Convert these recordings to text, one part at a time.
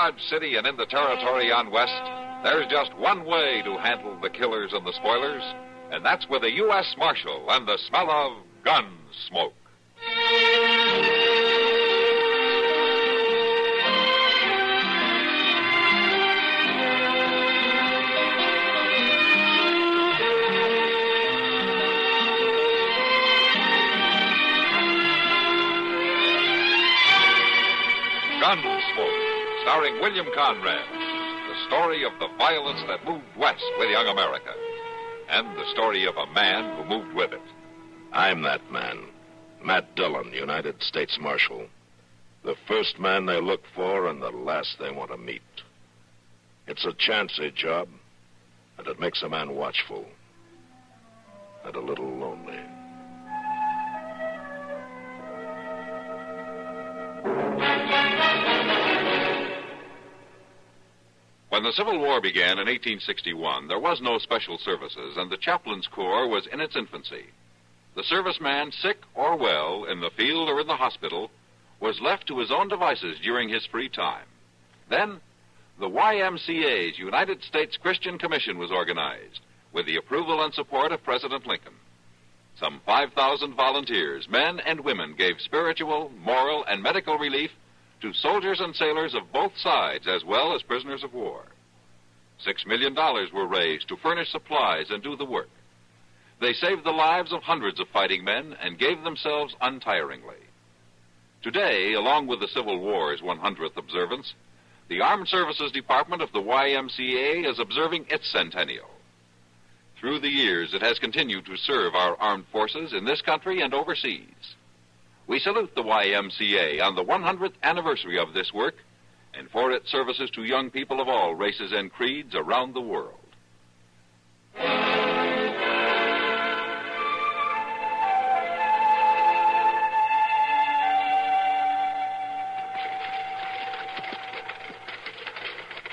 Dodge City and in the territory on west, there's just one way to handle the killers and the spoilers, and that's with a U.S. Marshal and the smell of Gunsmoke. Gunsmoke, starring William Conrad, the story of the violence that moved west with young America, and the story of a man who moved with it. I'm that man, Matt Dillon, United States Marshal. The first man they look for and the last they want to meet. It's a chancy job, and it makes a man watchful and a little lonely. When the Civil War began in 1861, there was no special services, and the chaplain's corps was in its infancy. The serviceman, sick or well, in the field or in the hospital, was left to his own devices during his free time. Then, the YMCA's United States Christian Commission was organized, with the approval and support of President Lincoln. Some 5,000 volunteers, men and women, gave spiritual, moral, and medical relief to soldiers and sailors of both sides, as well as prisoners of war. $6 million were raised to furnish supplies and do the work. They saved the lives of hundreds of fighting men and gave themselves untiringly. Today, along with the Civil War's 100th observance, the Armed Services Department of the YMCA is observing its centennial. Through the years, it has continued to serve our armed forces in this country and overseas. We salute the YMCA on the 100th anniversary of this work and for its services to young people of all races and creeds around the world.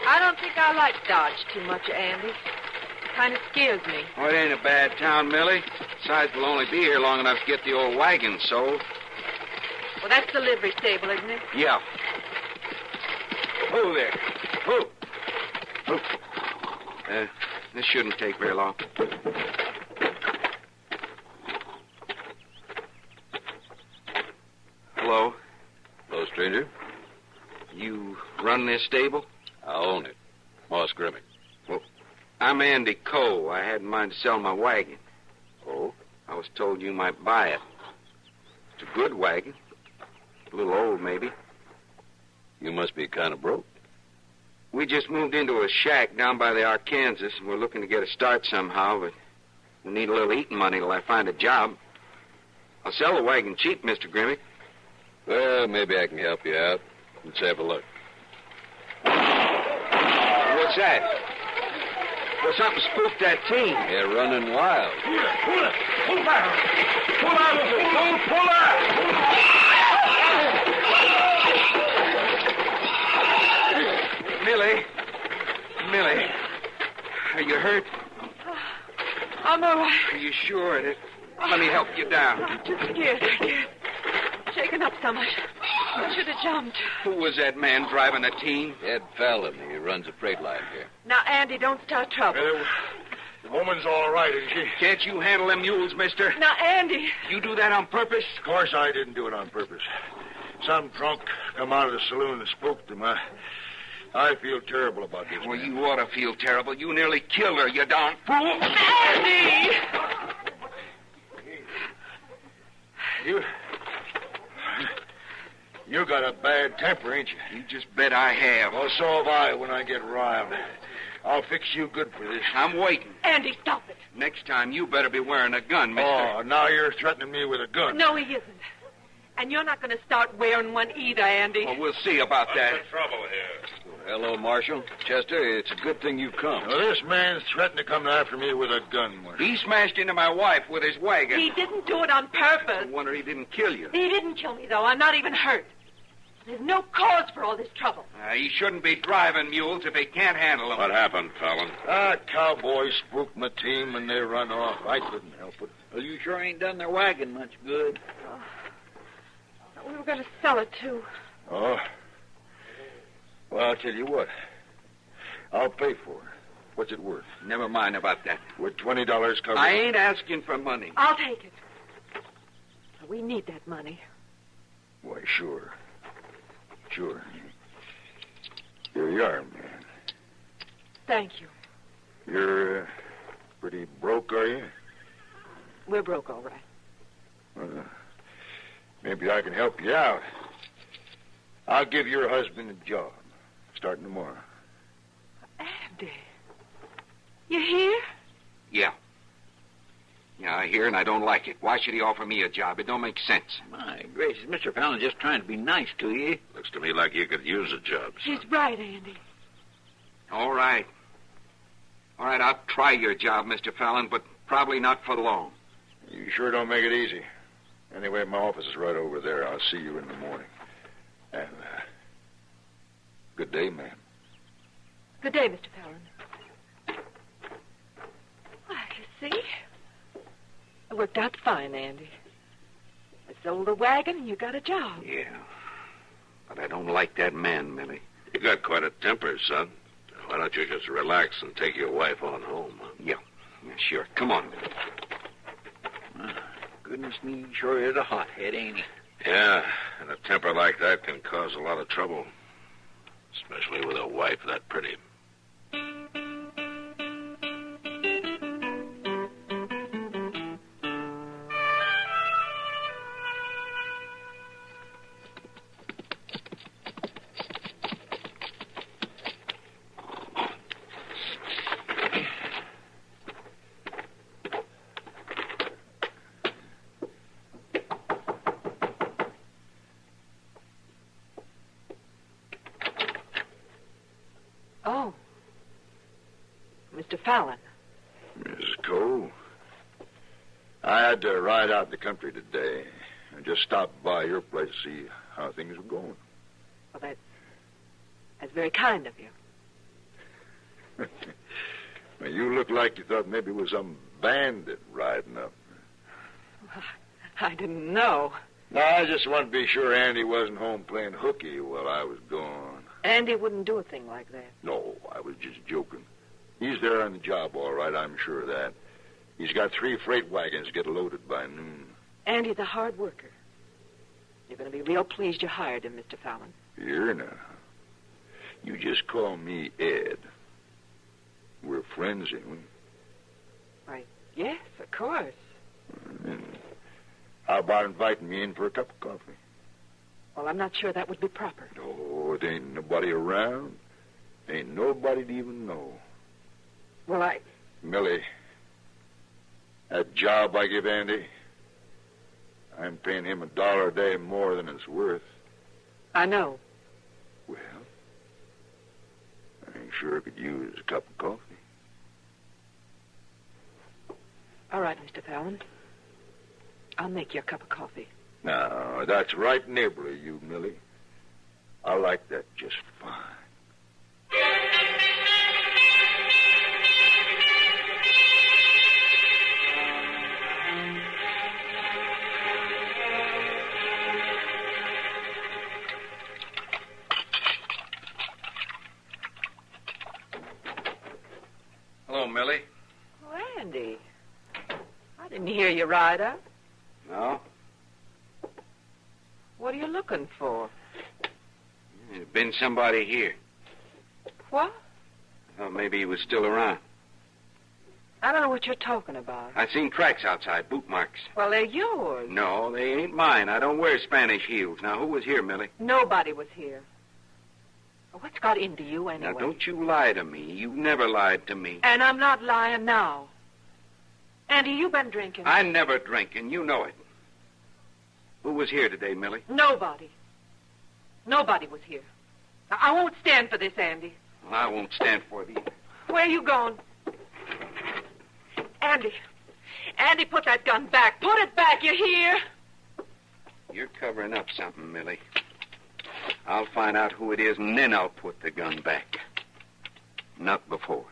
I don't think I like Dodge too much, Andy. It kind of scares me. Oh, it ain't a bad town, Millie. Besides, we'll only be here long enough to get the old wagon sold. Well, that's the livery stable, isn't it? Yeah. Oh, there. Oh. Oh. This shouldn't take very long. Hello. Hello, stranger. You run this stable? I own it. Moss Grimmick. Well, I'm Andy Cole. I had in mind to sell my wagon. Oh? I was told you might buy it. It's a good wagon. A little old, maybe. You must be kind of broke. We just moved into a shack down by the Arkansas, and we're looking to get a start somehow, but we need a little eating money till I find a job. I'll sell the wagon cheap, Mr. Grimmick. Well, maybe I can help you out. Let's have a look. What's that? Well, something spooked that team. They're running wild. Here, pull it. Pull back. Pull out of it. Pull out. Millie, are you hurt? I'm all right. Are you sure? Let me help you down. I'm too scared, I guess. Shaken up so much. I should have jumped. Who was that man driving the team? Ed Fallon. He runs a freight line here. Now, Andy, don't start trouble. The woman's all right, isn't she? Can't you handle them mules, mister? Now, Andy. You do that on purpose? Of course I didn't do it on purpose. Some drunk come out of the saloon and spooked him. I feel terrible about this. Well, man. you ought to feel terrible. You nearly killed her, you darn fool. Andy! You got a bad temper, ain't you? You just bet I have. Well, so have I when I get riled. I'll fix you good for this. I'm waiting. Andy, stop it. Next time, you better be wearing a gun, mister. Oh, now you're threatening me with a gun. No, he isn't. And you're not going to start wearing one either, Andy. Well, we'll see about that. What's the trouble here? Hello, Marshal. Chester, it's a good thing you've come. Now, this man's threatened to come after me with a gun. He smashed into my wife with his wagon. He didn't do it on purpose. No wonder he didn't kill you. He didn't kill me, though. I'm not even hurt. There's no cause for all this trouble. He shouldn't be driving mules if he can't handle them. What happened, Fallon? Cowboys spooked my team and they run off. I couldn't help it. Well, you sure ain't done their wagon much good. We were going to sell it, too. Oh. Well, I'll tell you what. I'll pay for it. What's it worth? Never mind about that. Would $20 cover I it? ain't asking for money. I'll take it. We need that money. Why, sure. Sure. Here you are, man. Thank you. You're pretty broke, are you? We're broke, all right. Well, maybe I can help you out. I'll give your husband a job, starting tomorrow. Andy. You here? Yeah. Yeah, I hear and I don't like it. Why should he offer me a job? It don't make sense. My gracious, Mr. Fallon's just trying to be nice to you. Looks to me like you could use a job, son. He's right, Andy. All right. All right, I'll try your job, Mr. Fallon, but probably not for long. You sure don't make it easy. Anyway, my office is right over there. I'll see you in the morning. And, good day, ma'am. Good day, Mr. Fallon. Why, you see? It worked out fine, Andy. I sold the wagon and you got a job. Yeah. But I don't like that man, Millie. You got quite a temper, son. Why don't you just relax and take your wife on home? Huh? Yeah, sure. Come on, Millie. Goodness me, he sure is a hothead, ain't he? Yeah, and a temper like that can cause a lot of trouble. Especially with a wife that pretty. Oh. Mr. Fallon. Mrs. Cole, I had to ride out the country today and just stop by your place to see how things were going. Well, that's very kind of you. Well, you look like you thought maybe it was some bandit riding up. Well, I didn't know. No, I just wanted to be sure Andy wasn't home playing hooky while I was gone. Andy wouldn't do a thing like that. No, I was just joking. He's there on the job, all right, I'm sure of that. He's got 3 freight wagons to get loaded by noon. Andy's a hard worker. You're going to be real pleased you hired him, Mr. Fallon. Here now. You just call me Ed. We're friends, ain't we? Why, yes, of course. And how about inviting me in for a cup of coffee? Well, I'm not sure that would be proper. No, it ain't nobody around. Ain't nobody to even know. Well, Millie, that job I give Andy, I'm paying him $1 a day more than it's worth. I know. Well, I sure could use a cup of coffee. All right, Mr. Fallon. I'll make you a cup of coffee. Now, that's right neighborly, you, Millie. I like that just fine. Hello, Millie. Oh, Andy. I didn't hear you ride up. No? What are you looking for? There's been somebody here. What? Oh, maybe he was still around. I don't know what you're talking about. I seen tracks outside, boot marks. Well, they're yours. No, they ain't mine. I don't wear Spanish heels. Now, who was here, Millie? Nobody was here. What's got into you anyway? Now, don't you lie to me. You never lied to me. And I'm not lying now. Andy, you been drinking. I never drink, and you know it. Who was here today, Millie? Nobody. Nobody was here. Now, I won't stand for this, Andy. Well, I won't stand for it either. Where are you going? Andy. Andy, put that gun back. Put it back, you hear? You're covering up something, Millie. I'll find out who it is, and then I'll put the gun back. Not before.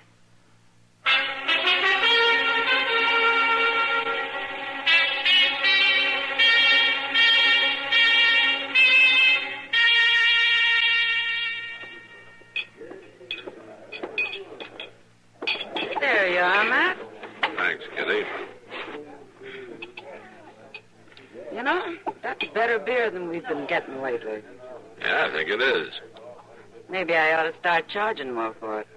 Kitty. You know, that's better beer than we've been getting lately. Yeah, I think it is. Maybe I ought to start charging more for it.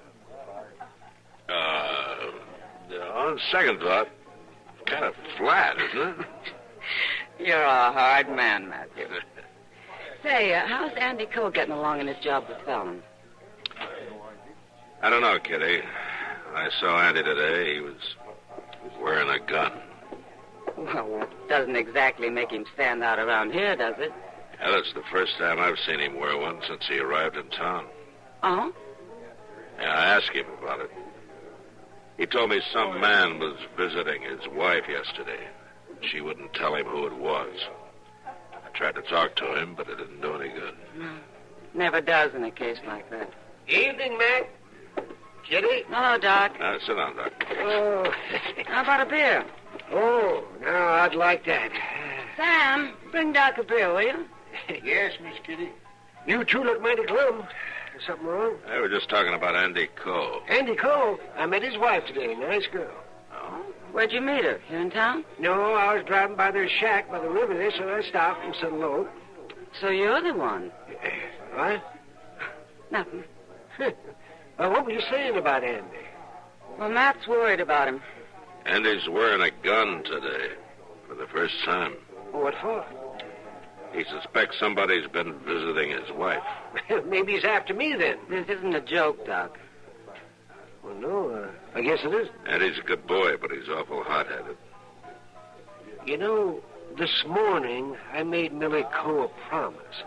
On second thought, kind of flat, isn't it? You're a hard man, Matthew. Say, how's Andy Cole getting along in his job with Fallon? I don't know, Kitty. I saw Andy today. He was wearing a gun. Well, that doesn't exactly make him stand out around here, does it? Yeah, that's the first time I've seen him wear one since he arrived in town. Oh? Yeah, I asked him about it. He told me some man was visiting his wife yesterday. She wouldn't tell him who it was. I tried to talk to him, but it didn't do any good. No. Never does in a case like that. Evening, Mac. Kitty? Hello, Doc. Sit down, Doc. Oh. How about a beer? Oh, now I'd like that. Sam, bring Doc a beer, will you? Yes, Miss Kitty. You two look mighty glum. Is something wrong? They were just talking about Andy Cole. Andy Cole? I met his wife today. Nice girl. Oh? Where'd you meet her? Here in town? No, I was driving by their shack by the river there, so I stopped and said hello. So you're the one. What? Nothing. Well, what were you saying about Andy? Well, Matt's worried about him. Andy's wearing a gun today for the first time. What for? He suspects somebody's been visiting his wife. Maybe he's after me then. This isn't a joke, Doc. Well, no, I guess it isn't. Andy's a good boy, but he's awful hot-headed. You know, this morning I made Millie Cole a promise.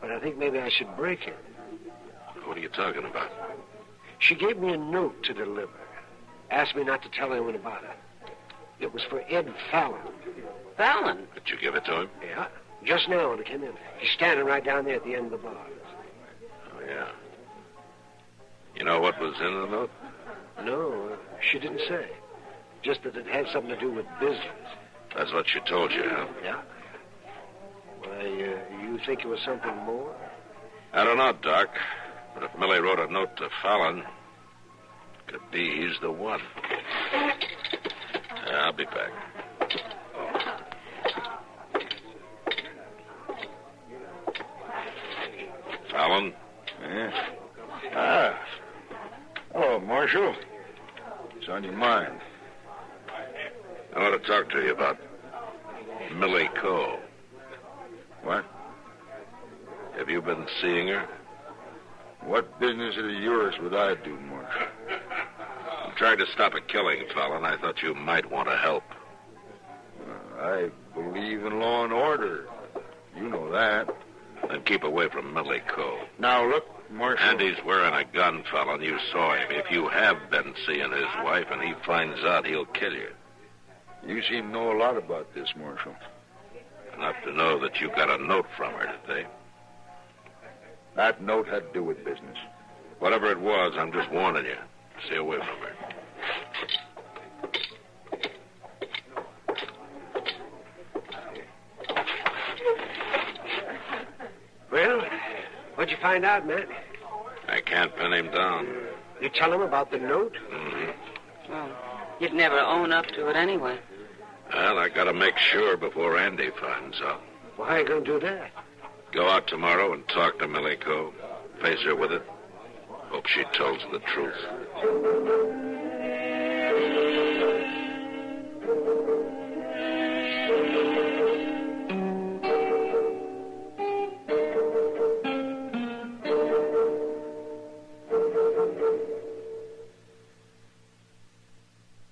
But I think maybe I should break it. What are you talking about? She gave me a note to deliver. Asked me not to tell anyone about it. It was for Ed Fallon. Fallon? Did you give it to him? Yeah, just now when I came in. He's standing right down there at the end of the bar. Oh, yeah. You know what was in the note? No, she didn't say. Just that it had something to do with business. That's what she told you, huh? Yeah. Why, you think it was something more? I don't know, Doc. But if Millie wrote a note to Fallon, could be he's the one. Yeah, I'll be back. Fallon? Yeah. Ah. Hello, Marshal. What's on your mind? I want to talk to you about Millie Cole. What? Have you been seeing her? What business is yours would I do, Marshal? I'm trying to stop a killing, Fallon. I thought you might want to help. I believe in law and order. You know that. Then keep away from Millie Cole. Now, look, Marshal. Andy's wearing a gun, Fallon. You saw him. If you have been seeing his wife and he finds out, he'll kill you. You seem to know a lot about this, Marshal. Enough to know that you got a note from her today. That note had to do with business. Whatever it was, I'm just warning you. Stay away from her. Well, what'd you find out, Matt? I can't pin him down. You tell him about the note? Mm-hmm. Well, you'd never own up to it anyway. Well, I gotta make sure before Andy finds out. Well, how are you going to do that? Go out tomorrow and talk to Millie Cole. Face her with it. Hope she tells the truth.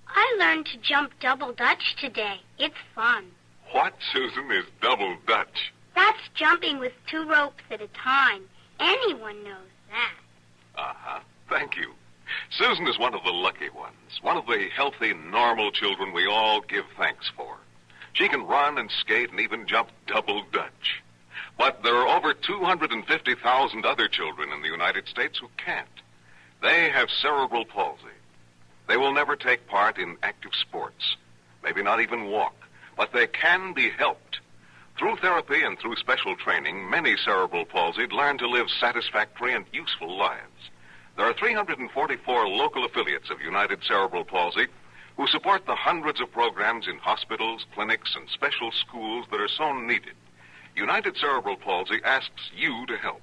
I learned to jump double Dutch today. It's fun. What, Susan, is double Dutch? That's jumping with 2 ropes at a time. Anyone knows that. Uh-huh. Thank you. Susan is one of the lucky ones, one of the healthy, normal children we all give thanks for. She can run and skate and even jump double Dutch. But there are over 250,000 other children in the United States who can't. They have cerebral palsy. They will never take part in active sports, maybe not even walk, but they can be helped. Through therapy and through special training, many cerebral palsied learn to live satisfactory and useful lives. There are 344 local affiliates of United Cerebral Palsy who support the hundreds of programs in hospitals, clinics, and special schools that are so needed, United Cerebral Palsy asks you to help.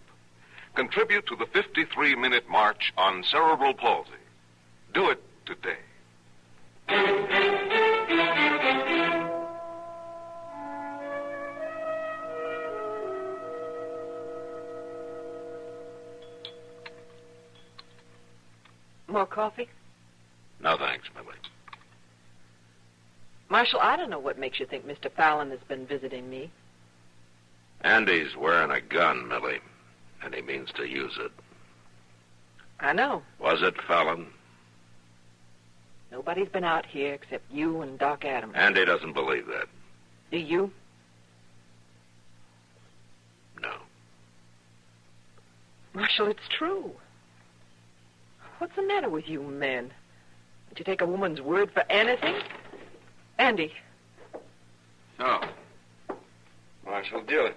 Contribute to the 53-minute march on cerebral palsy. Do it today. More coffee? No, thanks, Millie. Marshal, I don't know what makes you think Mr. Fallon has been visiting me. Andy's wearing a gun, Millie, and he means to use it. I know. Was it Fallon? Nobody's been out here except you and Doc Adams. Andy doesn't believe that. Do you? No. Marshal, it's true. What's the matter with you men? Don't you take a woman's word for anything? Andy. Oh. Marshal Dillon.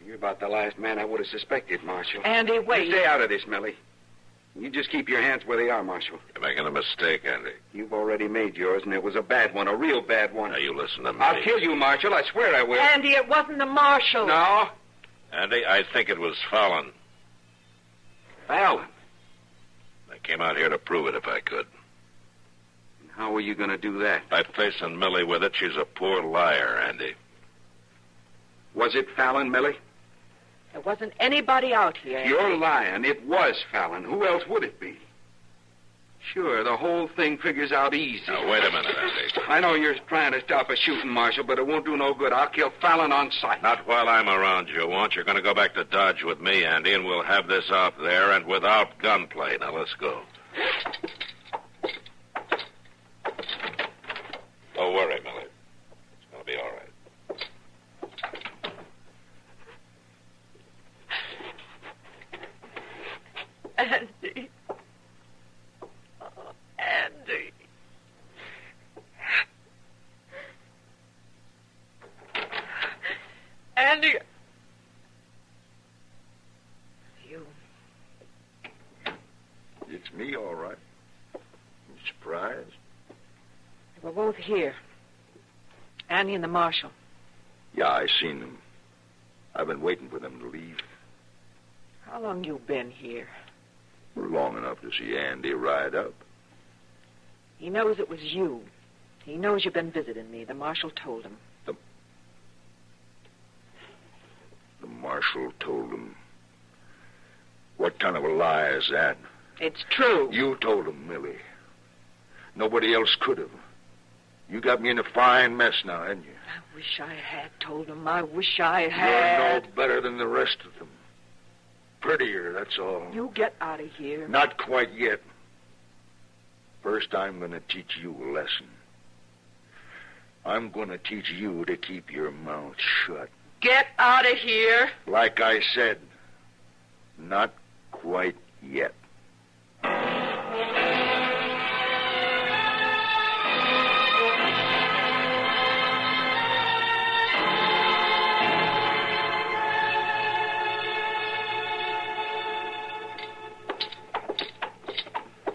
You're about the last man I would have suspected, Marshal. Andy, wait. You stay out of this, Millie. You just keep your hands where they are, Marshal. You're making a mistake, Andy. You've already made yours, and it was a bad one, a real bad one. Now, you listen to me. I'll kill you, Marshal. I swear I will. Andy, it wasn't the Marshal. No? Andy, I think it was Fallon. Fallon? I came out here to prove it if I could. How were you going to do that? By facing Millie with it, she's a poor liar, Andy. Was it Fallon, Millie? There wasn't anybody out here. Andy. You're lying. It was Fallon. Who else would it be? Sure, the whole thing figures out easy. Now, wait a minute, Andy. I know you're trying to stop a shooting, Marshal, but it won't do no good. I'll kill Fallon on sight. Not while I'm around, you won't. You're going to go back to Dodge with me, Andy, and we'll have this out there and without gunplay. Now, let's go. Don't worry, Millie. It's going to be all right. Andy. Oh, Andy. Andy. You. It's me, all right. You surprised? We're both here. Andy and the Marshal. Yeah, I seen them. I've been waiting for them to leave. How long you been here? Long enough to see Andy ride up. He knows it was you. He knows you've been visiting me. The Marshal told him. The Marshal told him. What kind of a lie is that? It's true. You told him, Millie. Nobody else could have. You got me in a fine mess now, hadn't you? I wish I had told him. I wish I had. You're no better than the rest of them. Prettier, that's all. You get out of here. Not quite yet. First, I'm going to teach you a lesson. I'm going to teach you to keep your mouth shut. Get out of here. Like I said, not quite yet.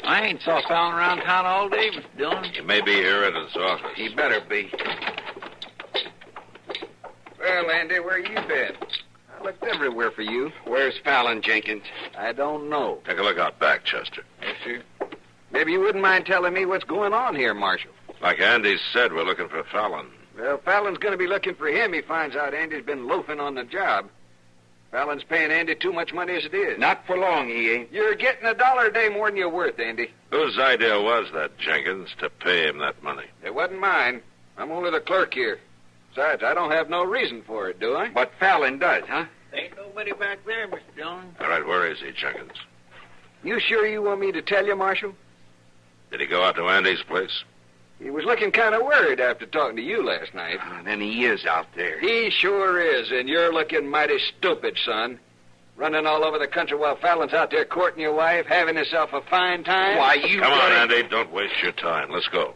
I ain't saw Fallon around town all day, Mr. Dillon. He may be here at his office. He better be. Well, Andy, where you been? I looked everywhere for you. Where's Fallon, Jenkins? I don't know. Take a look out back, Chester. Yes, sir. Maybe you wouldn't mind telling me what's going on here, Marshal. Like Andy said, we're looking for Fallon. Well, Fallon's going to be looking for him. He finds out Andy's been loafing on the job. Fallon's paying Andy too much money as it is. Not for long, he ain't. You're getting $1 a day more than you're worth, Andy. Whose idea was that, Jenkins, to pay him that money? It wasn't mine. I'm only the clerk here. Besides, I don't have no reason for it, do I? But Fallon does, huh? Ain't nobody back there, Mr. Dillon. All right, where is he, Jenkins? You sure you want me to tell you, Marshal? Did he go out to Andy's place? He was looking kind of worried after talking to you last night. And then he is out there. He sure is, and you're looking mighty stupid, son. Running all over the country while Fallon's out there courting your wife, having himself a fine time. Why, you... Come on, Andy. Don't waste your time. Let's go.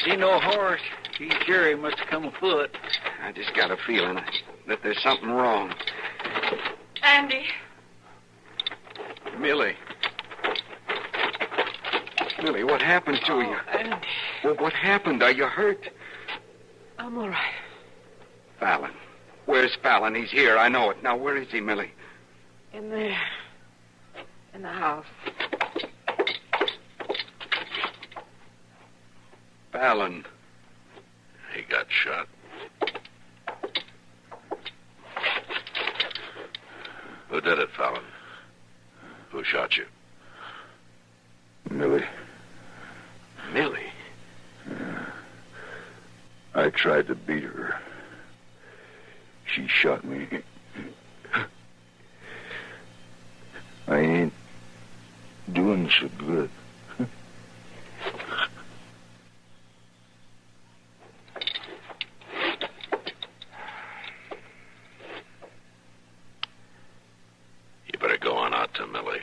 See no horse. He's sure he must have come afoot. I just got a feeling that there's something wrong. Andy. Millie. Millie, what happened to you? Andy. Well, what happened? Are you hurt? I'm all right. Fallon. Where's Fallon? He's here. I know it. Now, where is he, Millie? In there. In the house. Fallon. He got shot. Who did it, Fallon? Who shot you? Millie. Millie? I tried to beat her. She shot me. I ain't doing so good. You better go on out to Millie.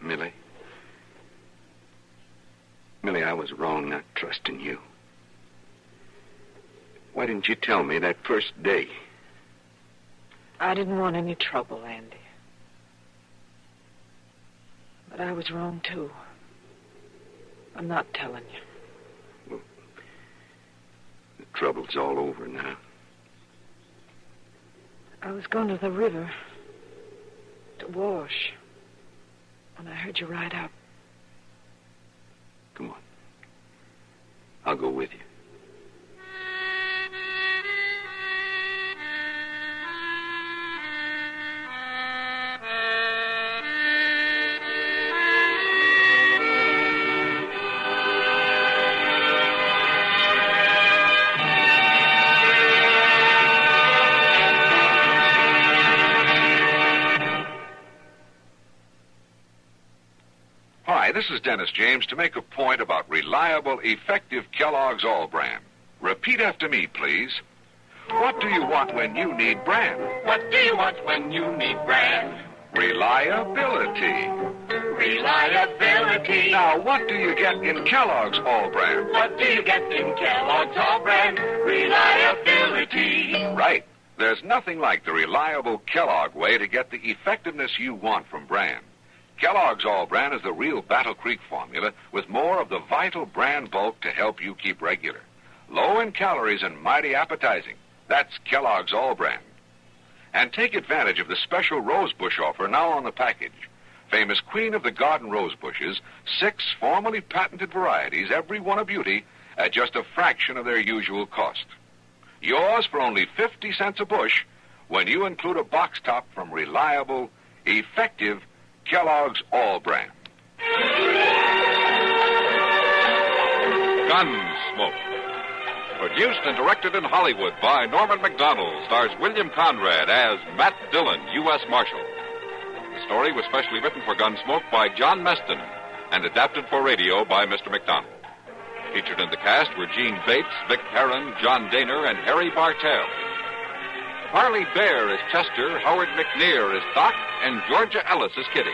Millie. Millie, I was wrong not trusting you. Why didn't you tell me that first day? I didn't want any trouble, Andy. But I was wrong, too. I'm not telling you. Well, the trouble's all over now. I was going to the river to wash when I heard you ride up. Come on. I'll go with you. Hi, this is Dennis James to make a point about reliable, effective Kellogg's All Brand. Repeat after me, please. What do you want when you need brand? What do you want when you need brand? Reliability. Reliability. Now, what do you get in Kellogg's All Brand? What do you get in Kellogg's All Brand? Reliability. Right. There's nothing like the reliable Kellogg way to get the effectiveness you want from brand. Kellogg's All Brand is the real Battle Creek formula with more of the vital brand bulk to help you keep regular. Low in calories and mighty appetizing. That's Kellogg's All Brand. And take advantage of the special rosebush offer now on the package. Famous queen of the garden rosebushes, 6 formally patented varieties, every one a beauty, at just a fraction of their usual cost. Yours for only 50 cents a bush when you include a box top from reliable, effective Kellogg's All Brand. Gunsmoke. Produced and directed in Hollywood by Norman McDonald, stars William Conrad as Matt Dillon, U.S. Marshal. The story was specially written for Gunsmoke by John Meston and adapted for radio by Mr. McDonald. Featured in the cast were Gene Bates, Vic Perrin, John Daner, and Harry Bartell. Harley Bear is Chester, Howard McNear is Doc, and Georgia Ellis is Kitty.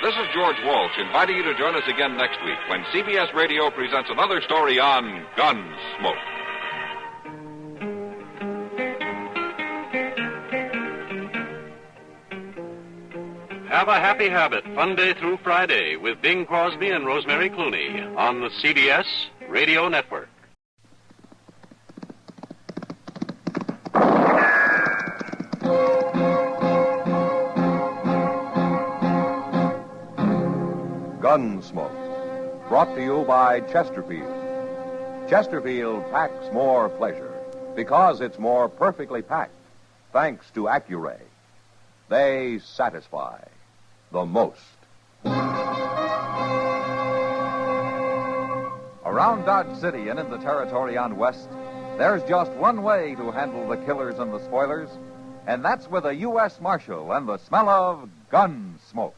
This is George Walsh inviting you to join us again next week when CBS Radio presents another story on Gunsmoke. Have a Happy Habit, Monday through Friday, with Bing Crosby and Rosemary Clooney on the CBS Radio Network. Gunsmoke, brought to you by Chesterfield. Chesterfield packs more pleasure because it's more perfectly packed, thanks to Accuray. They satisfy the most. Around Dodge City and in the territory on West, there's just one way to handle the killers and the spoilers, and that's with a U.S. Marshal and the smell of Gunsmoke.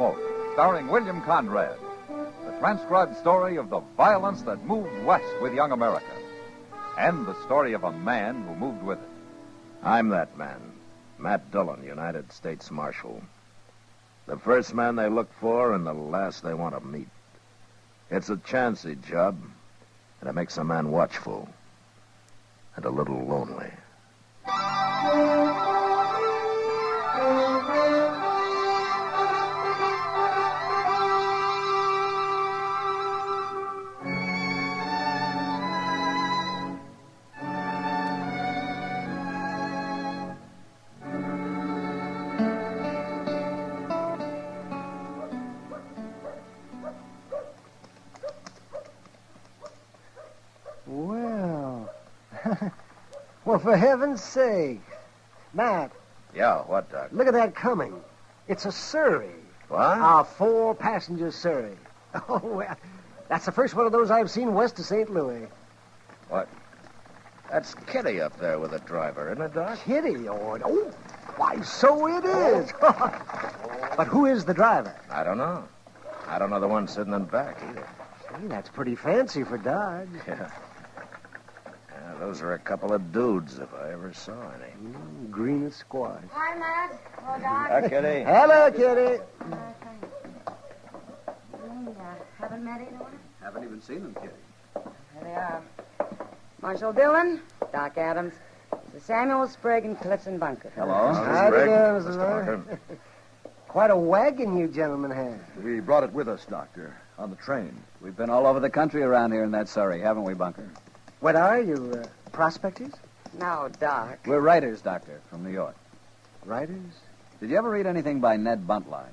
Gunsmoke, starring William Conrad. The transcribed story of the violence that moved west with young America. And the story of a man who moved with it. I'm that man, Matt Dillon, United States Marshal. The first man they look for and the last they want to meet. It's a chancy job, and it makes a man watchful and a little lonely. Well, for heaven's sake. Matt. Yeah, what, Doc? Look at that coming. It's a Surrey. What? A 4-passenger Surrey. Oh, well, that's the first one of those I've seen west of St. Louis. What? That's Kitty up there with the driver, isn't it, Doc? Kitty? Oh, why, so it is. But who is the driver? I don't know. I don't know the one sitting in back either. Gee, that's pretty fancy for Dodge. Yeah. Those are a couple of dudes, if I ever saw any. Green as squash. Hi, Matt. Hello, Doc. Hi, Kitty. Hello, Kitty. Haven't met anyone? Haven't even seen them, Kitty. There they are. Marshal Dillon, Doc Adams, Mr. Samuel Sprague, and Clifton Bunker. Hello. How do you do, Mr. Bunker? Quite a wagon you gentlemen have. We brought it with us, Doctor, on the train. We've been all over the country around here in that Surrey, haven't we, Bunker? What are you, prospectors? No, Doc. We're writers, Doctor, from New York. Writers? Did you ever read anything by Ned Buntline?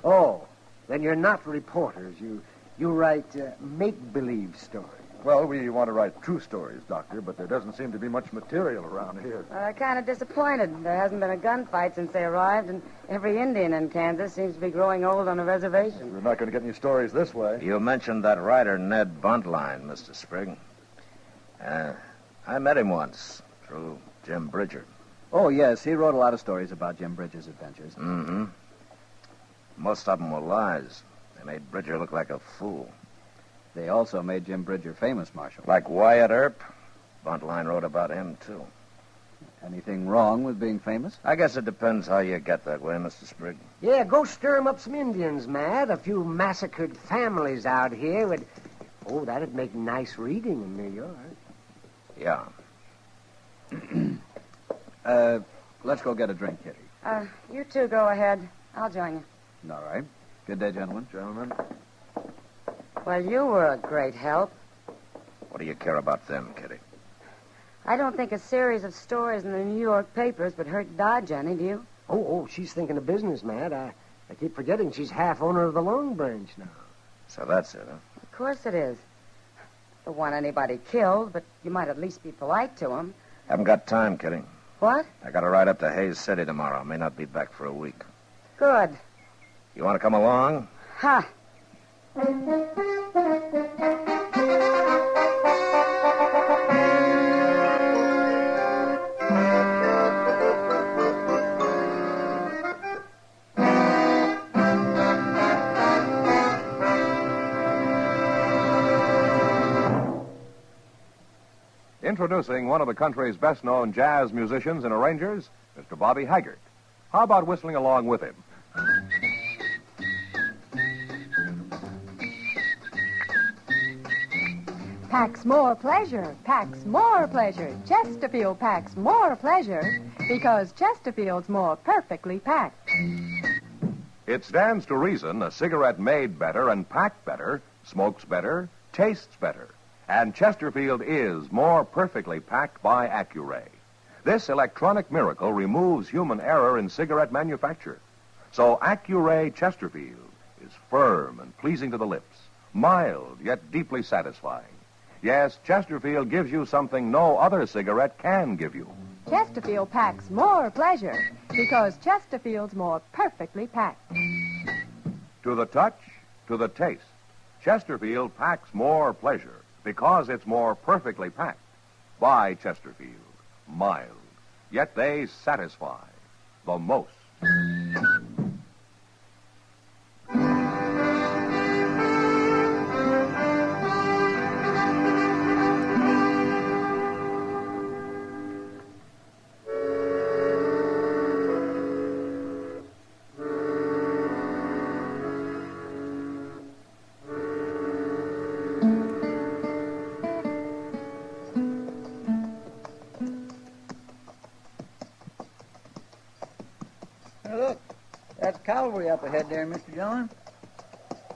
Oh, then you're not reporters. You write make-believe stories. Well, we want to write true stories, Doctor, but there doesn't seem to be much material around here. Kind of disappointed. There hasn't been a gunfight since they arrived, and every Indian in Kansas seems to be growing old on a reservation. We're not going to get any stories this way. You mentioned that writer, Ned Buntline, Mr. Sprague. I met him once through Jim Bridger. Oh, yes. He wrote a lot of stories about Jim Bridger's adventures. Mm-hmm. Most of them were lies. They made Bridger look like a fool. They also made Jim Bridger famous, Marshal. Like Wyatt Earp, Buntline wrote about him, too. Anything wrong with being famous? I guess it depends how you get that way, Mr. Sprague. Yeah, go stir 'em up some Indians, Matt. A few massacred families out here would... Oh, that'd make nice reading in New York. Yeah. Let's go get a drink, Kitty. You two go ahead. I'll join you. All right. Good day, gentlemen. Gentlemen. Well, you were a great help. What do you care about them, Kitty? I don't think a series of stories in the New York papers would hurt Dodge any, do you? Oh, she's thinking of business, Matt. I keep forgetting she's half owner of the Long Branch now. So that's it, huh? Of course it is. Don't want anybody killed, but you might at least be polite to them. Haven't got time, Kitty. What? I got to ride up to Hayes City tomorrow. May not be back for a week. Good. You want to come along? Ha! Introducing one of the country's best-known jazz musicians and arrangers, Mr. Bobby Haggart. How about whistling along with him? Packs more pleasure, packs more pleasure. Chesterfield packs more pleasure because Chesterfield's more perfectly packed. It stands to reason a cigarette made better and packed better, smokes better, tastes better. And Chesterfield is more perfectly packed by Accuray. This electronic miracle removes human error in cigarette manufacture. So Accuray Chesterfield is firm and pleasing to the lips, mild yet deeply satisfying. Yes, Chesterfield gives you something no other cigarette can give you. Chesterfield packs more pleasure because Chesterfield's more perfectly packed. To the touch, to the taste, Chesterfield packs more pleasure because it's more perfectly packed. By Chesterfield, mild, yet they satisfy the most. cavalry up ahead there, Mr. Dillon.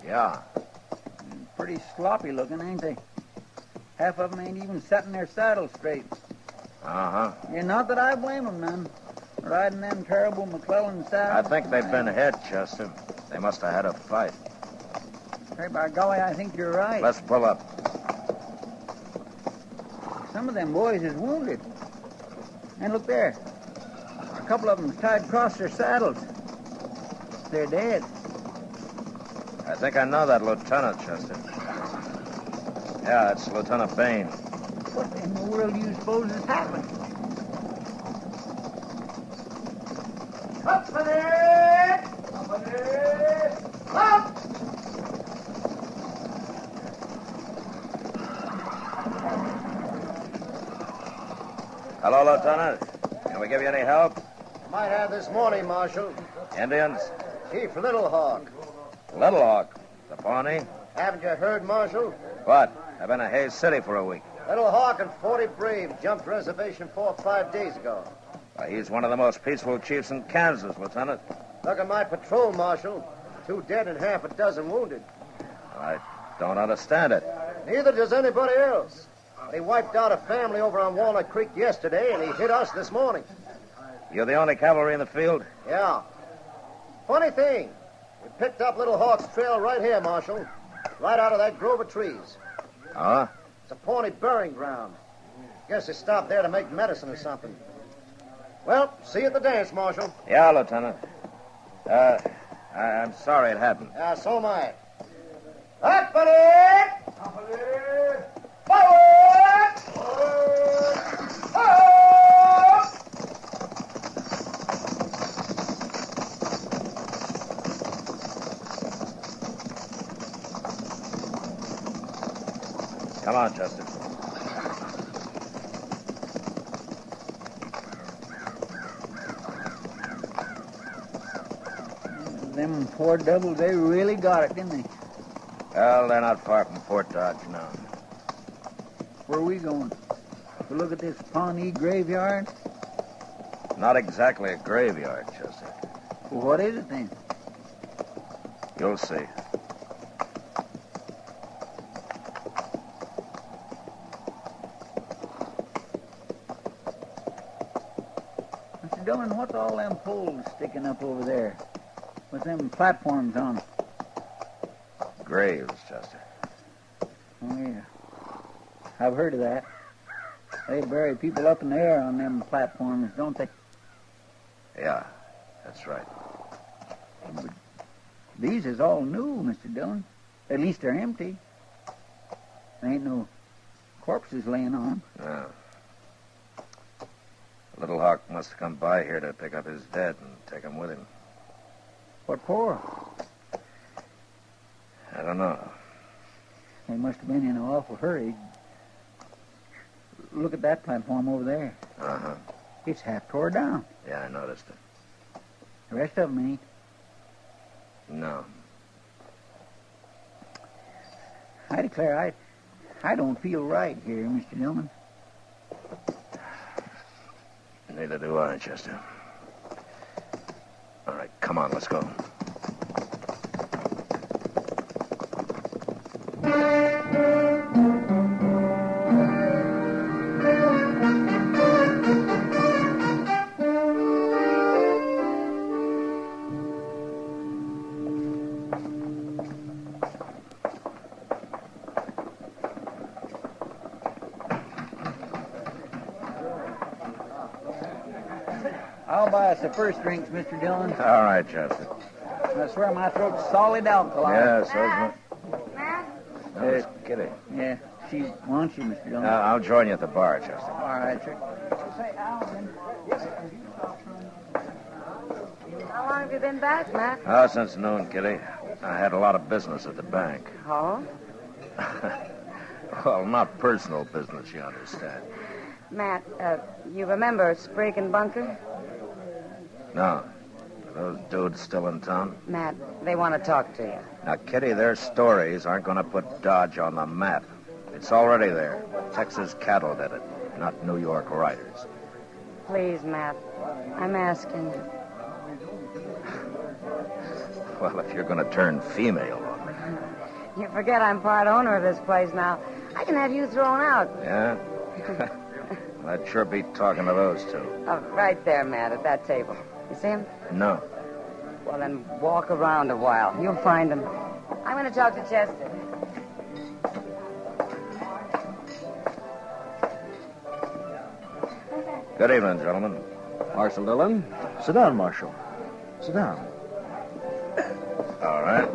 Yeah. Pretty sloppy looking, ain't they? Half of them ain't even setting their saddles straight. Uh-huh. Yeah, not that I blame them none. Riding them terrible McClellan saddles. I think they've been hit, Chester. They must have had a fight. Hey, by golly, I think you're right. Let's pull up. Some of them boys is wounded. And look there. A couple of them tied across their saddles. They're dead. I think I know that lieutenant, Chester. Yeah, it's Lieutenant Bain. What in the world do you suppose has happened? Company! Up! Hello, Lieutenant. Can we give you any help? Might have this morning, Marshal. Indians? Chief Little Hawk. Little Hawk. The Pawnee? Haven't you heard, Marshal? What? I've been in Hays City for a week. Little Hawk and 40 Braves jumped reservation 4 or 5 days ago. He's one of the most peaceful chiefs in Kansas, Lieutenant. Look at my patrol, Marshal. 2 dead and half a dozen wounded. I don't understand it. Neither does anybody else. He wiped out a family over on Walnut Creek yesterday, and he hit us this morning. You're the only cavalry in the field? Yeah. Funny thing, we picked up Little Hawk's trail right here, Marshal. Right out of that grove of trees. Oh? It's a Pawnee burying ground. Guess they stopped there to make medicine or something. Well, see you at the dance, Marshal. Yeah, Lieutenant. I'm sorry it happened. Yeah, so am I. Company! Company! Forward! Forward! Up! Come on, Chester. Them poor devils, they really got it, didn't they? Well, they're not far from Fort Dodge now. Where are we going? To look at this Pawnee graveyard? Not exactly a graveyard, Chester. Well, what is it then? You'll see. Mr. Dillon, what's all them poles sticking up over there? With them platforms on them? Graves, Chester. Oh, yeah. I've heard of that. They bury people up in the air on them platforms, don't they? Yeah, that's right. But these is all new, Mr. Dillon. At least they're empty. There ain't no corpses laying on. No. Little Hawk must have come by here to pick up his dead and take him with him. What for? I don't know. They must have been in an awful hurry. Look at that platform over there. Uh-huh. It's half tore down. Yeah, I noticed it. The rest of them ain't. No. I declare, I don't feel right here, Mr. Dillon. Neither do I, Chester. All right, come on, let's go. I'll buy us the first drinks, Mr. Dillon. All right, Chester. I swear my throat's solid alkaline. Yeah, so's Matt? my... Kitty. Yeah, she wants you, Mr. Dillon. I'll join you at the bar, Chester. All right, sir. Say, Alvin. How long have you been back, Matt? Oh, since noon, Kitty. I had a lot of business at the bank. Oh? Well, not personal business, you understand. Matt, you remember Sprague Bunker? No. Are those dudes still in town? Matt, they want to talk to you. Now, Kitty, their stories aren't going to put Dodge on the map. It's already there. Texas cattle did it, not New York writers. Please, Matt, I'm asking you. Well, if you're going to turn female on me. You forget I'm part owner of this place now. I can have you thrown out. Yeah? I'd sure be talking to those two. Oh, right there, Matt, at that table. You see him? No. Well, then walk around a while. You'll find him. I'm going to talk to Chester. Good evening, gentlemen. Marshal Dillon. Sit down, Marshal. Sit down. All right.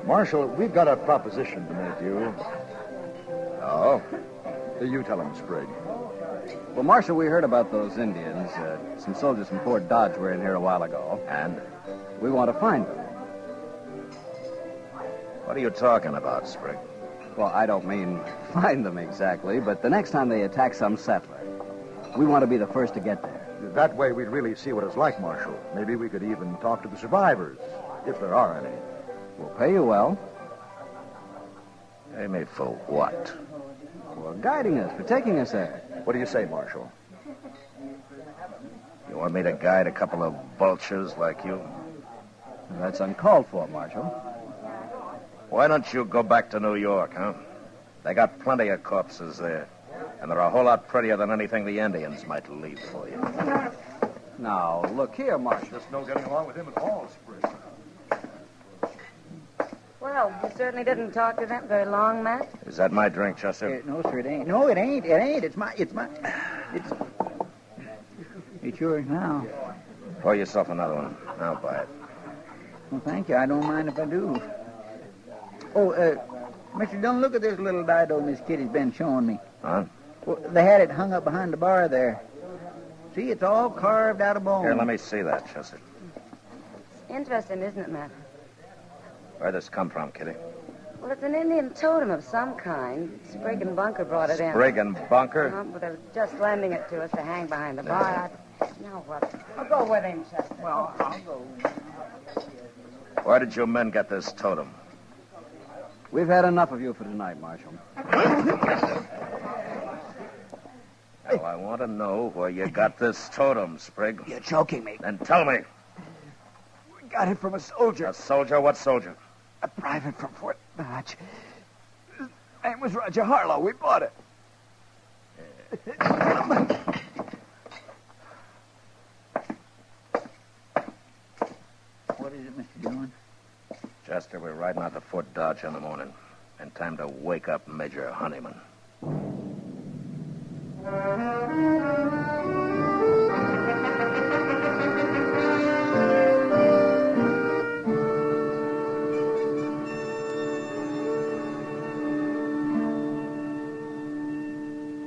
Marshal, we've got a proposition to make you. Oh? You tell him, Sprague. Well, Marshal, we heard about those Indians. Some soldiers from Fort Dodge were in here a while ago. And? We want to find them. What are you talking about, Sprague? Well, I don't mean find them exactly, but the next time they attack some settler, we want to be the first to get there. That way we'd really see what it's like, Marshal. Maybe we could even talk to the survivors, if there are any. We'll pay you well. Pay me for what? Well, guiding us, for taking us there. What do you say, Marshal? You want me to guide a couple of vultures like you? That's uncalled for, Marshal. Why don't you go back to New York, huh? They got plenty of corpses there. And they're a whole lot prettier than anything the Indians might leave for you. Now, look here, Marshal. There's no getting along with him at all, Sprague. Well, you certainly didn't talk to them very long, Matt. Is that my drink, Chester? No, sir, it ain't. No, it ain't. It ain't. It's yours now. Pour yourself another one. I'll buy it. Well, thank you. I don't mind if I do. Oh, Mr. Dillon, look at this little dido Miss Kitty's been showing me. Huh? Well, they had it hung up behind the bar there. See, it's all carved out of bone. Here, let me see that, Chester. Interesting, isn't it, Matt? Where'd this come from, Kitty? Well, it's an Indian totem of some kind. Sprague and Bunker brought it in. Sprague and Bunker? But they were just lending it to us to hang behind the bar. Now what? I'll go with him, Chester. Well, I'll go. Where did you men get this totem? We've had enough of you for tonight, Marshal. Well, I want to know where you got this totem, Sprague. You're choking me. Then tell me. We got it from a soldier. A soldier? What soldier? A private from Fort Dodge. His name was Roger Harlow. We bought it. What is it, Mr. Dillon? Chester, we're riding out to Fort Dodge in the morning. And time to wake up Major Honeyman.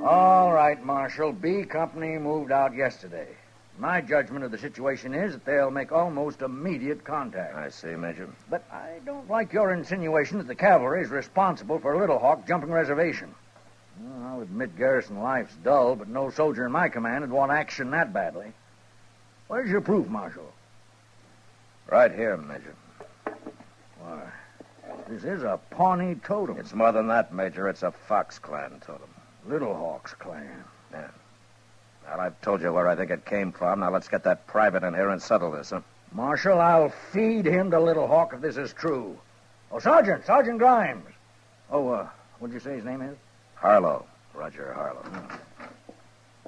All right, Marshal. B Company moved out yesterday. My judgment of the situation is that they'll make almost immediate contact. I see, Major. But I don't like your insinuation that the cavalry is responsible for Little Hawk jumping reservation. Well, I'll admit garrison life's dull, but no soldier in my command would want action that badly. Where's your proof, Marshal? Right here, Major. Why, this is a Pawnee totem. It's more than that, Major. It's a Fox Clan totem. Little Hawk's clan. Yeah. Well, I've told you where I think it came from. Now let's get that private in here and settle this, huh? Marshal, I'll feed him to Little Hawk if this is true. Oh, Sergeant Grimes. Oh, what'd you say his name is? Harlow. Roger Harlow.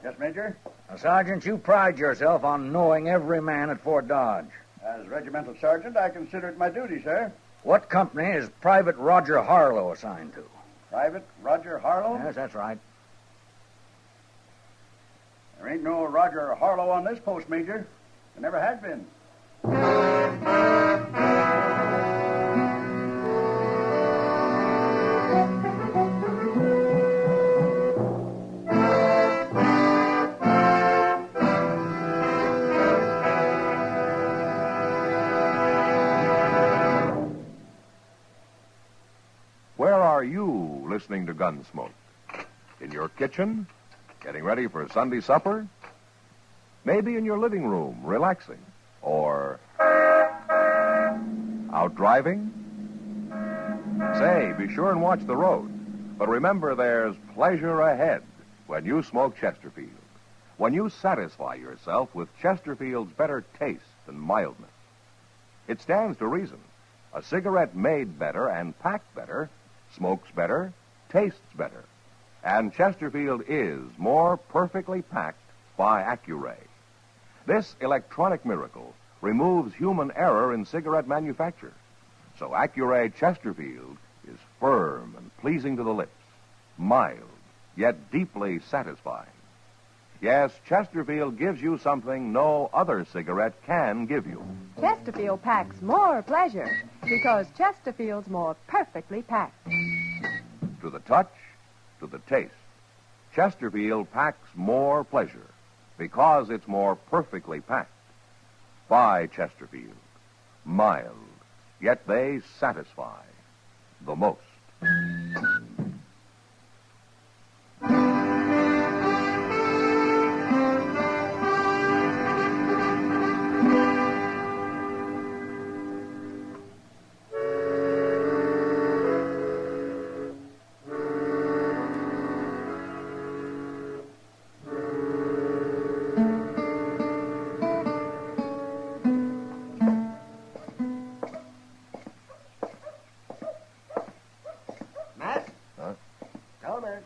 Yes, Major? Now, Sergeant, you pride yourself on knowing every man at Fort Dodge. As regimental sergeant, I consider it my duty, sir. What company is Private Roger Harlow assigned to? Private Roger Harlow? Yes, that's right. There ain't no Roger Harlow on this post, Major. There never has been. Where are you listening to Gunsmoke? In your kitchen? Getting ready for Sunday supper? Maybe in your living room, relaxing? Or out driving? Say, be sure and watch the road. But remember, there's pleasure ahead when you smoke Chesterfield. when you satisfy yourself with Chesterfield's better taste and mildness. It stands to reason. A cigarette made better and packed better smokes better, tastes better. And Chesterfield is more perfectly packed by Accuray. This electronic miracle removes human error in cigarette manufacture. So Accuray Chesterfield is firm and pleasing to the lips, mild, yet deeply satisfying. Yes, Chesterfield gives you something no other cigarette can give you. Chesterfield packs more pleasure because Chesterfield's more perfectly packed. To the touch, to the taste, Chesterfield packs more pleasure because it's more perfectly packed. By Chesterfield, mild, yet they satisfy the most. Matt? Huh? Hello, Matt.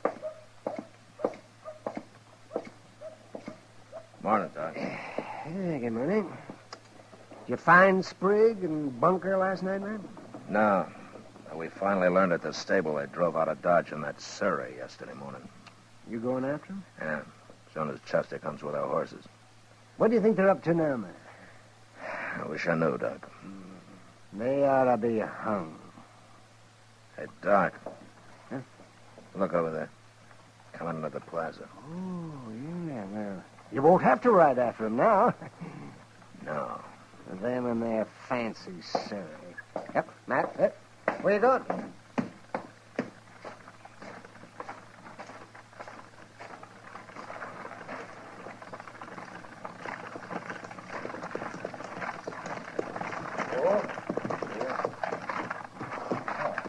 Morning, Doc. Good morning. Did you find Sprigg and Bunker last night, Matt? No. We finally learned at the stable they drove out of Dodge in that Surrey yesterday morning. You going after them? Yeah, as soon as Chester comes with our horses. What do you think they're up to now, Matt? I wish I knew, Doc. They ought to be hung. Hey, Doc. Huh? Look over there. Coming into the plaza. Oh, yeah, well, you won't have to ride after them now. No. Them and their fancy Surrey. Yep, Matt, yep. Where you going?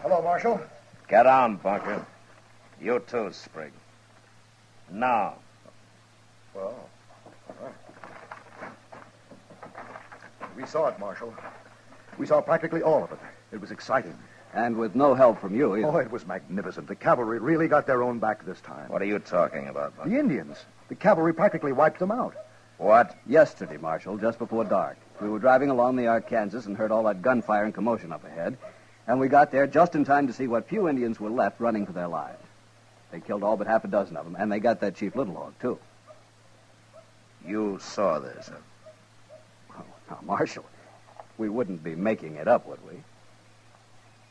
Hello, Marshal. Get on, Bunker. You too, Sprigg. Now. Well, all right. We saw it, Marshal. We saw practically all of it. It was exciting. And with no help from you either. Oh, it was magnificent. The cavalry really got their own back this time. What are you talking about, Bunker? The Indians. The cavalry practically wiped them out. What? Yesterday, Marshal, just before dark. We were driving along the Arkansas and heard all that gunfire and commotion up ahead. And we got there just in time to see what few Indians were left running for their lives. They killed all but half a dozen of them, and they got that Chief Little Hawk, too. You saw this, huh? Oh, now, Marshal, we wouldn't be making it up, would we?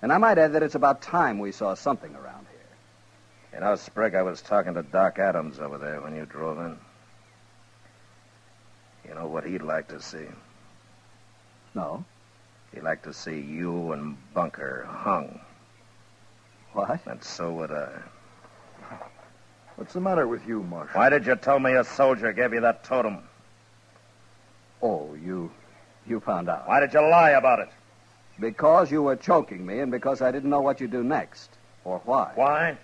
And I might add that it's about time we saw something around here. You know, Sprigg, I was talking to Doc Adams over there when you drove in. You know what he'd like to see? No. He'd like to see you and Bunker hung. What? And so would I. What's the matter with you, Marshal? Why did you tell me a soldier gave you that totem? Oh, you found out. Why did you lie about it? Because you were choking me and because I didn't know what you'd do next. Or why. Why?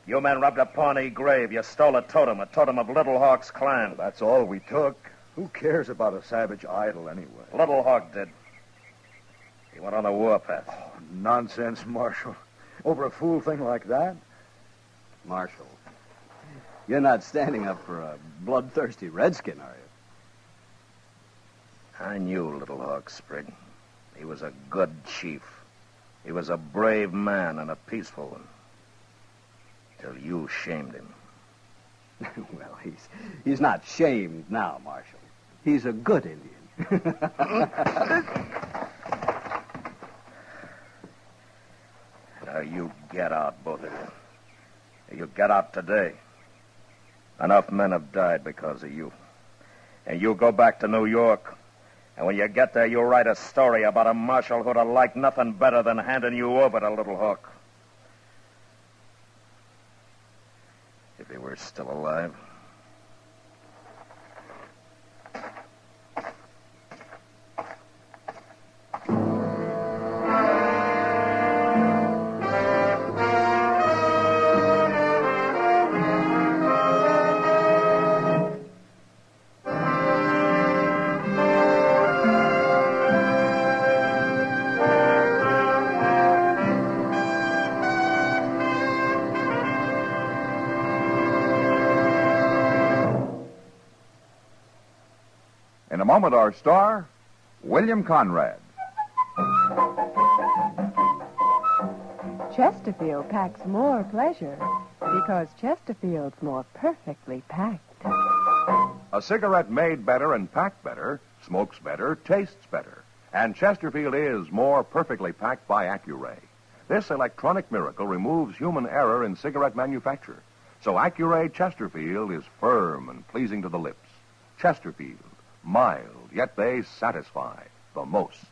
You men robbed a Pawnee grave. You stole a totem of Little Hawk's clan. That's all we took. Who cares about a savage idol anyway? Little Hawk did. He went on the warpath. Oh, nonsense, Marshal. Over a fool thing like that? Marshal, you're not standing up for a bloodthirsty redskin, are you? I knew Little Hawk, Sprigg. He was a good chief. He was a brave man and a peaceful one. Till you shamed him. Well, he's not shamed now, Marshal. He's a good Indian. Now, you get out, both of you. You get out today. Enough men have died because of you. And you go back to New York. And when you get there, you write a story about a marshal who'd have liked nothing better than handing you over to Little Hawk. If he were still alive. moment, our star, William Conrad. Chesterfield packs more pleasure because Chesterfield's more perfectly packed. A cigarette made better and packed better, smokes better, tastes better. And Chesterfield is more perfectly packed by Accuray. This electronic miracle removes human error in cigarette manufacture. So Accuray Chesterfield is firm and pleasing to the lips. Chesterfield, mild, yet they satisfy the most.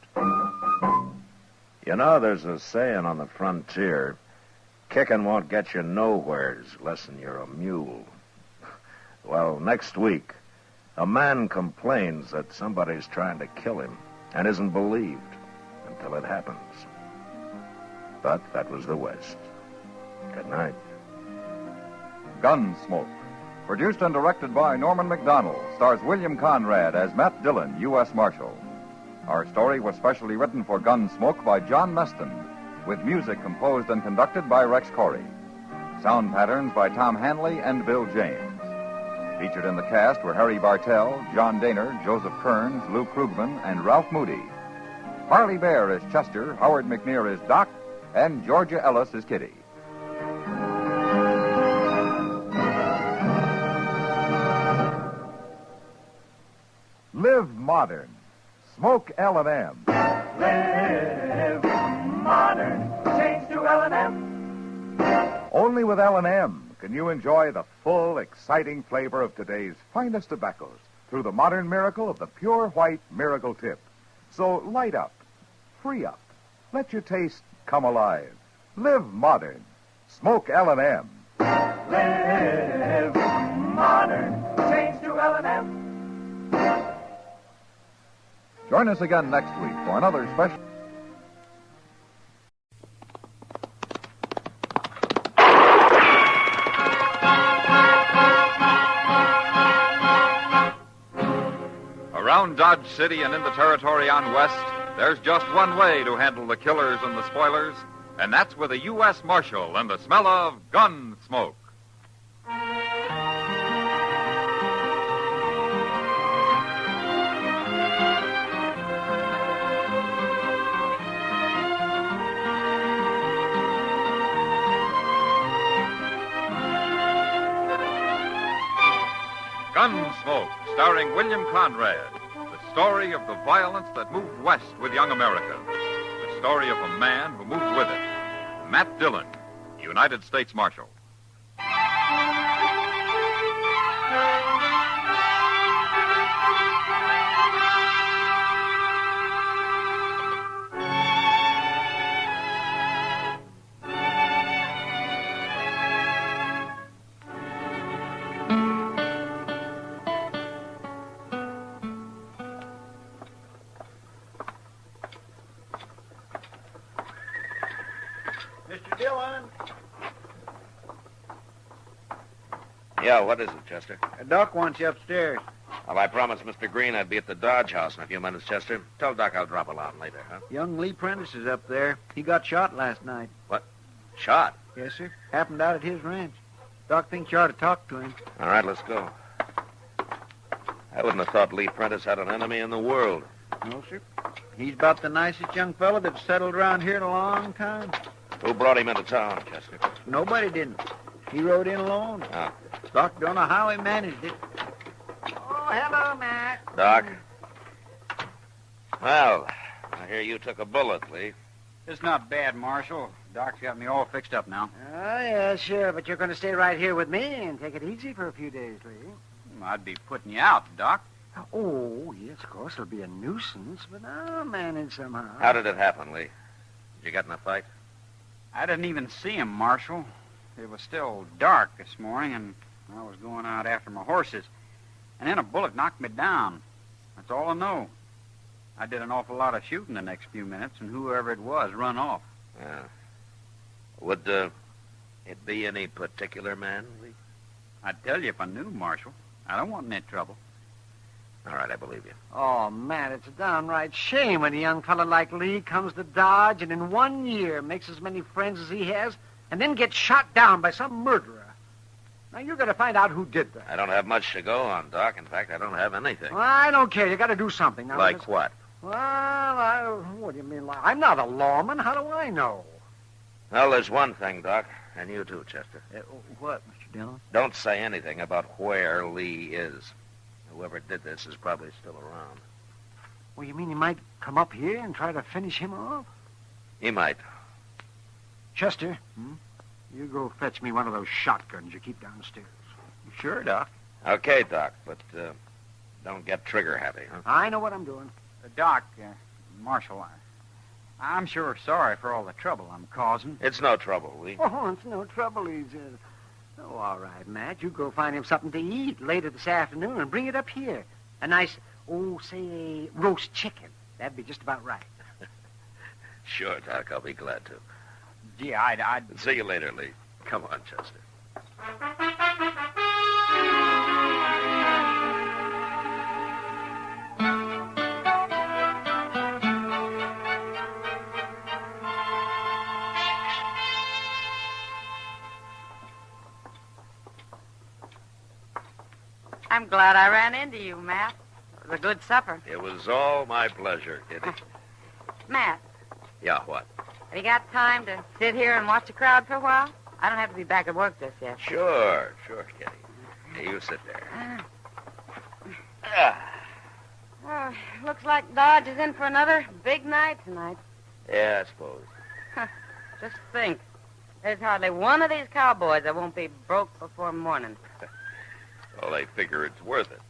You know, there's a saying on the frontier, kicking won't get you nowheres lessen you're a mule. Well, next week, a man complains that somebody's trying to kill him and isn't believed until it happens. But that was the West. Good night. Gunsmoke. Produced and directed by Norman McDonald, stars William Conrad as Matt Dillon, U.S. Marshal. Our story was specially written for Gunsmoke by John Meston, with music composed and conducted by Rex Corey. Sound patterns by Tom Hanley and Bill James. Featured in the cast were Harry Bartell, John Daner, Joseph Kearns, Lou Krugman, and Ralph Moody. Harley Bear is Chester, Howard McNear is Doc, and Georgia Ellis is Kitty. Live modern. Smoke L&M. Live modern. Change to L&M. Only with L&M can you enjoy the full, exciting flavor of today's finest tobaccos through the modern miracle of the pure white Miracle Tip. So light up, free up, let your taste come alive. Live modern. Smoke L&M. Live modern. Change to L&M. Join us again next week for another special... Around Dodge City and in the territory on West, there's just one way to handle the killers and the spoilers, and that's with a U.S. Marshal and the smell of gun smoke. Gunsmoke, starring William Conrad. The story of the violence that moved west with young America. The story of a man who moved with it. Matt Dillon, United States Marshal. Mr. Dillon. Yeah, what is it, Chester? Doc wants you upstairs. Well, I promised Mr. Green I'd be at the Dodge House in a few minutes, Chester. Tell Doc I'll drop along later, huh? Young Lee Prentice is up there. He got shot last night. What? Shot? Yes, sir. Happened out at his ranch. Doc thinks you ought to talk to him. All right, let's go. I wouldn't have thought Lee Prentice had an enemy in the world. No, sir. He's about the nicest young fellow that's settled around here in a long time. Who brought him into town, Chester? Nobody didn't. He rode in alone. Oh. Doc don't know how he managed it. Oh, hello, Matt. Doc? Well, I hear you took a bullet, Lee. It's not bad, Marshal. Doc's got me all fixed up now. Oh, yeah, sure. But you're going to stay right here with me and take it easy for a few days, Lee. I'd be putting you out, Doc. Oh, yes, of course. It'll be a nuisance, but I'll manage somehow. How did it happen, Lee? Did you get in a fight? I didn't even see him, Marshal. It was still dark this morning, and I was going out after my horses. And then a bullet knocked me down. That's all I know. I did an awful lot of shooting the next few minutes, and whoever it was run off. Yeah. Would it be any particular man, Lee? I'd tell you if I knew, Marshal. I don't want any trouble. All right, I believe you. Oh, Matt, it's a downright shame when a young fellow like Lee comes to Dodge and in 1 year makes as many friends as he has and then gets shot down by some murderer. Now, you got to find out who did that. I don't have much to go on, Doc. In fact, I don't have anything. Well, I don't care. You got to do something. Now, Like what? Well, what do you mean? I'm not a lawman. How do I know? Well, there's one thing, Doc, and you too, Chester. What, Mr. Dillon? Don't say anything about where Lee is. Whoever did this is probably still around. Well, you mean he might come up here and try to finish him off? He might. Chester, you go fetch me one of those shotguns you keep downstairs. Sure, Doc. Okay, Doc, but don't get trigger happy, huh? I know what I'm doing. Doc, Marshal, I'm sure sorry for all the trouble I'm causing. It's no trouble, Lee. Oh, it's no trouble. Oh, all right, Matt. You go find him something to eat later this afternoon and bring it up here. A nice, say, roast chicken. That'd be just about right. Sure, Doc. I'll be glad to. Gee, I'd... See you later, Lee. Come on, Chester. I'm glad I ran into you, Matt. It was a good supper. It was all my pleasure, Kitty. Matt, Yeah, what? have you got time to sit here and watch the crowd for a while? I don't have to be back at work just yet. Sure, Kitty. Hey, you sit there. Oh, looks like Dodge is in for another big night tonight. Yeah, I suppose. Just think. There's hardly one of these cowboys that won't be broke before morning. Well, they figure it's worth it.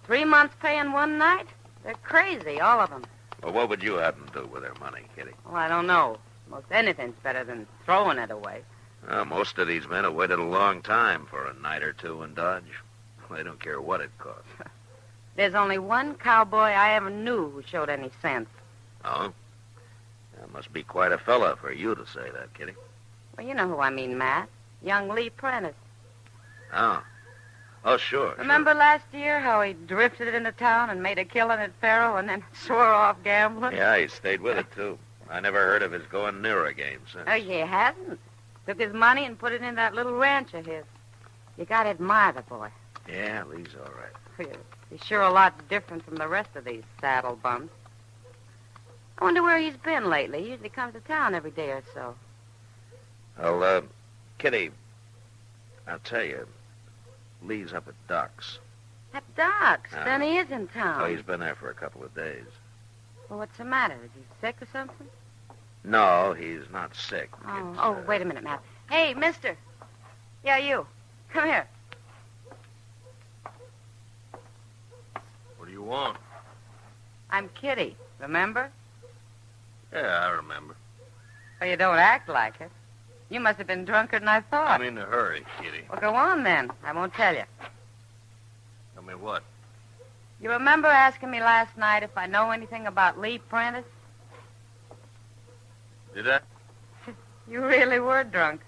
3 months pay in one night? They're crazy, all of them. Well, what would you happen to do with their money, Kitty? Well, I don't know. Most anything's better than throwing it away. Well, most of these men have waited a long time for a night or two in Dodge. They don't care what it costs. There's only one cowboy I ever knew who showed any sense. Oh? That must be quite a fella for you to say that, Kitty. Well, you know who I mean, Matt. Young Lee Prentice. Oh. Oh, sure. Remember last year how he drifted into town and made a killing at Faro and then swore off gambling? Yeah, he stayed with it, too. I never heard of his going near a game since. Oh, he hasn't. Took his money and put it in that little ranch of his. You gotta admire the boy. Yeah, Lee's all right. He's sure a lot different from the rest of these saddle bums. I wonder where he's been lately. He usually comes to town every day or so. Well, Kitty, I'll tell you, Lee's up at Doc's. At Doc's? Then he is in town. Oh, he's been there for a couple of days. Well, what's the matter? Is he sick or something? No, he's not sick. Oh, wait a minute, Matt. Hey, mister. Yeah, you. Come here. What do you want? I'm Kitty, remember? Yeah, I remember. Well, you don't act like it. You must have been drunker than I thought. I'm in a hurry, Kitty. Well, go on then. I won't tell you. Tell me what? You remember asking me last night if I know anything about Lee Prentice? Did I? You really were drunk.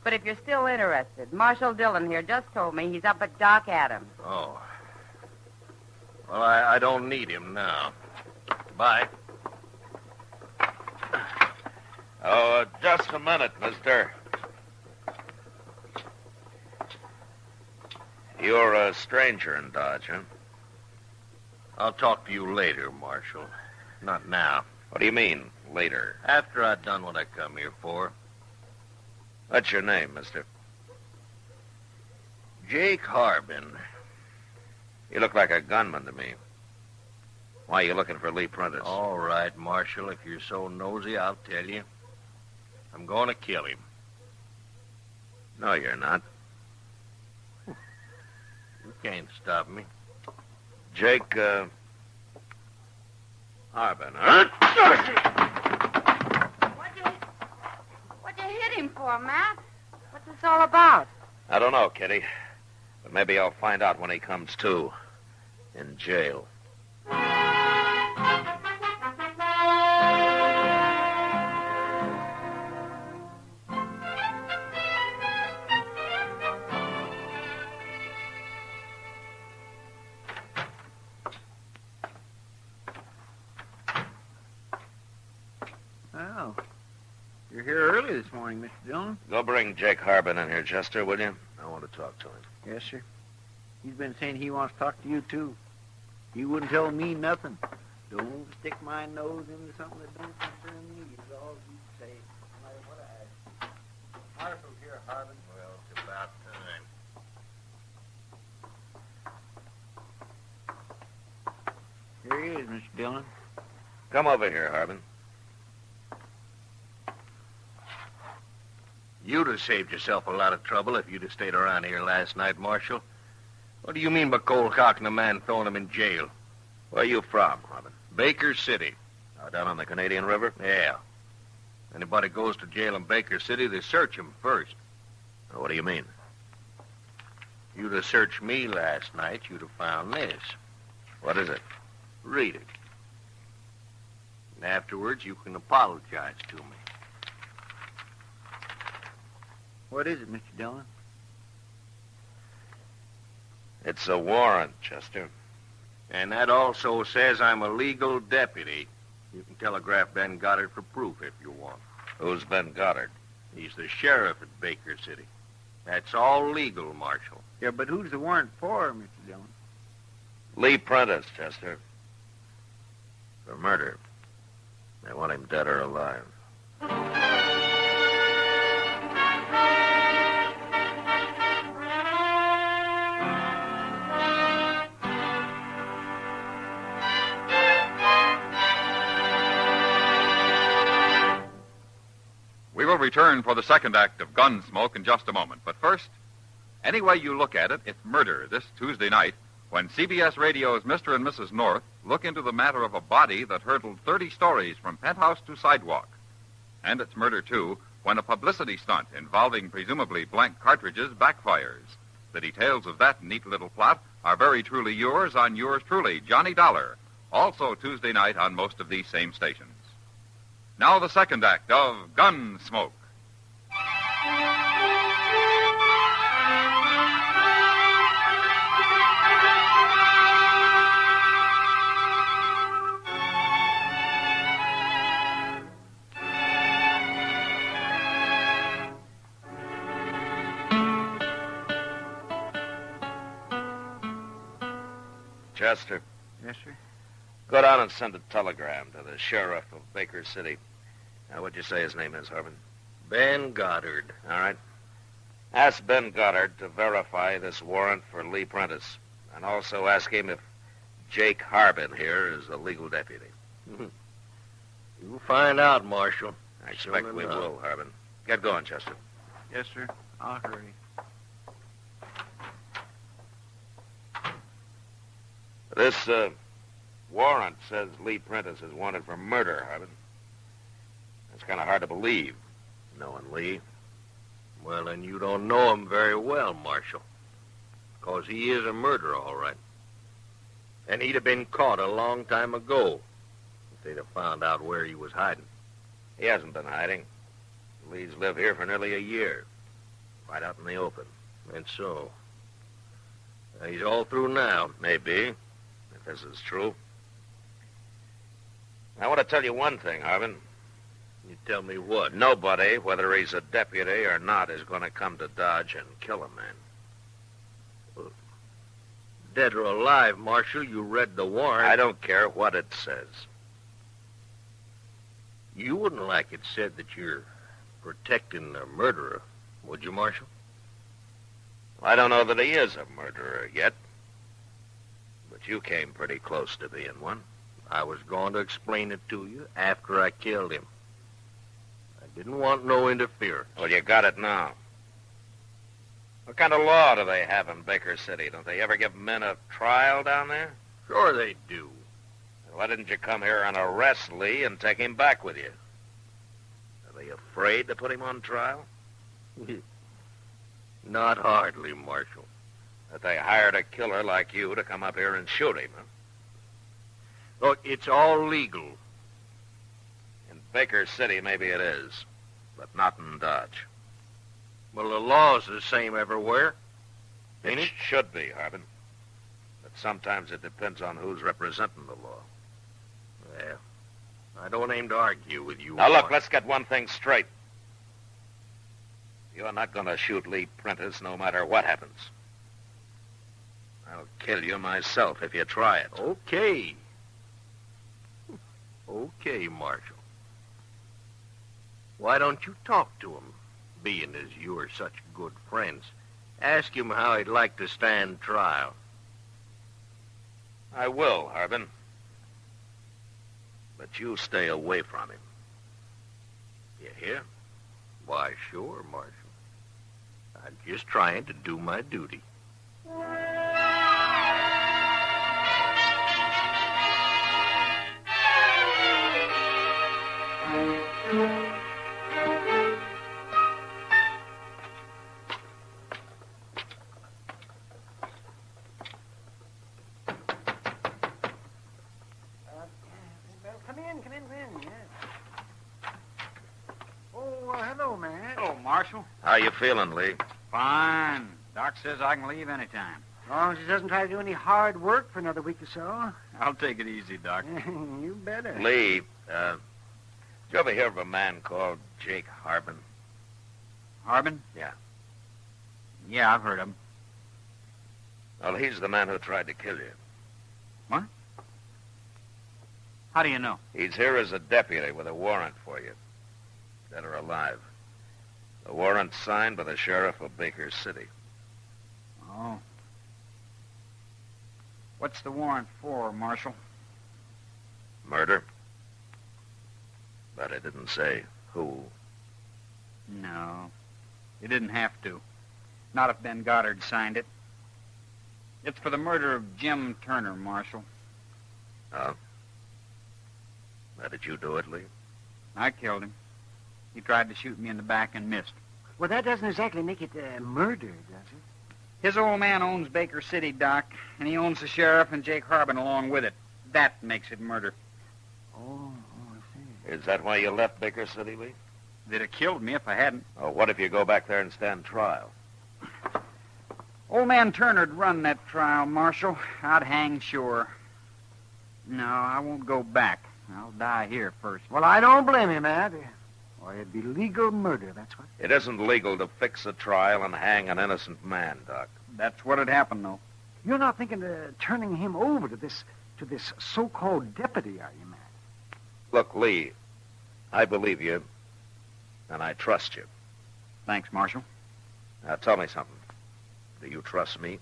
But if you're still interested, Marshal Dillon here just told me he's up at Doc Adams. Oh. Well, I don't need him now. Bye. Oh, just a minute, mister. You're a stranger in Dodge, huh? I'll talk to you later, Marshal. Not now. What do you mean, later? After I've done what I come here for. What's your name, mister? Jake Harbin. You look like a gunman to me. Why are you looking for Lee Prentice? All right, Marshal. If you're so nosy, I'll tell you. I'm going to kill him. No, you're not. You can't stop me. Jake, Harbin, huh? What'd you hit him for, Matt? What's this all about? I don't know, Kitty. But maybe I'll find out when he comes to. In jail. You're here early this morning, Mr. Dillon. Go bring Jake Harbin in here, Chester, will you? I want to talk to him. Yes, sir. He's been saying he wants to talk to you, too. He wouldn't tell me nothing. Don't stick my nose into something that don't concern me, is all he'd say. No matter what I ask. Marshall's here, Harbin. Well, it's about time. Here he is, Mr. Dillon. Come over here, Harbin. You'd have saved yourself a lot of trouble if you'd have stayed around here last night, Marshal. What do you mean by cold cocking a man, throwing him in jail? Where you from, Harbin? Baker City. Down on the Canadian River? Yeah. Anybody goes to jail in Baker City, they search him first. What do you mean? You'd have searched me last night, you'd have found this. What is it? Read it. And afterwards, you can apologize to me. What is it, Mr. Dillon? It's a warrant, Chester. And that also says I'm a legal deputy. You can telegraph Ben Goddard for proof if you want. Who's Ben Goddard? He's the sheriff at Baker City. That's all legal, Marshal. Yeah, but who's the warrant for, Mr. Dillon? Lee Prentice, Chester. For murder. They want him dead or alive. We will return for the second act of Gunsmoke in just a moment. But first, any way you look at it, it's murder this Tuesday night when CBS Radio's Mr. and Mrs. North look into the matter of a body that hurtled 30 stories from penthouse to sidewalk. And it's murder, too, when a publicity stunt involving presumably blank cartridges backfires. The details of that neat little plot are very truly yours on yours truly, Johnny Dollar, also Tuesday night on most of these same stations. Now the second act of Gunsmoke. Chester. Yes, sir? Go down and send a telegram to the sheriff of Baker City. Now, what'd you say his name is, Harbin? Ben Goddard. All right. Ask Ben Goddard to verify this warrant for Lee Prentice. And also ask him if Jake Harbin here is a legal deputy. You'll find out, Marshal. I expect we will, Harbin. Get going, Chester. Yes, sir. I'll hurry. This warrant says Lee Prentice is wanted for murder, Harbin. It's kind of hard to believe, knowing Lee. Well, then you don't know him very well, Marshal. Because he is a murderer, all right. And he'd have been caught a long time ago if they'd have found out where he was hiding. He hasn't been hiding. Lee's lived here for nearly a year. Right out in the open. And so? He's all through now. Maybe, if this is true. I want to tell you one thing, Harbin. You tell me what? Nobody, whether he's a deputy or not, is going to come to Dodge and kill a man. Well, dead or alive, Marshal, you read the warrant. I don't care what it says. You wouldn't like it said that you're protecting a murderer, would you, Marshal? I don't know that he is a murderer yet. But you came pretty close to being one. I was going to explain it to you after I killed him. I didn't want no interference. Well, you got it now. What kind of law do they have in Baker City? Don't they ever give men a trial down there? Sure they do. Why didn't you come here and arrest Lee and take him back with you? Are they afraid to put him on trial? Not hardly, Marshal. That they hired a killer like you to come up here and shoot him, huh? Look, it's all legal. In Baker City, maybe it is, but not in Dodge. Well, the law's the same everywhere, ain't It it? should be, Harbin. But sometimes it depends on who's representing the law. Well, I don't aim to argue with you. Now, look, Marshal. let's get one thing straight. You're not going to shoot Lee Prentice no matter what happens. I'll kill you myself if you try it. Okay. Okay, Marshal. Why don't you talk to him, being as you're such good friends? Ask him how he'd like to stand trial. I will, Harbin. But you stay away from him. You hear? Why, sure, Marshal. I'm just trying to do my duty. Come in, yeah. Oh, hello, man. Hello, Marshal. How you feeling, Lee? Fine. Doc says I can leave anytime. As long as he doesn't try to do any hard work for another week or so. I'll take it easy, Doc. You better. Lee, did you ever hear of a man called Jake Harbin? Harbin? Yeah. Yeah, I've heard of him. Well, he's the man who tried to kill you. What? How do you know? He's here as a deputy with a warrant for you. Dead or alive. The warrant's signed by the sheriff of Baker City. Oh. What's the warrant for, Marshal? Murder. But it didn't say who. No. It didn't have to. Not if Ben Goddard signed it. It's for the murder of Jim Turner, Marshal. Oh? How did you do it, Lee? I killed him. He tried to shoot me in the back and missed. Well, that doesn't exactly make it murder, does it? His old man owns Baker City, Doc, and he owns the sheriff and Jake Harbin along with it. That makes it murder. Oh, I see. Is that why you left Baker City, Lee? They'd have killed me if I hadn't. Oh, what if you go back there and stand trial? Old man Turner'd run that trial, Marshal. I'd hang sure. No, I won't go back. I'll die here first. Well, I don't blame him, Ed. Or it'd be legal murder, that's what. It isn't legal to fix a trial and hang an innocent man, Doc. That's what'd happen, though. You're not thinking of turning him over to this so-called deputy, are you, man? Look, Lee, I believe you, and I trust you. Thanks, Marshal. Now, tell me something. Do you trust me?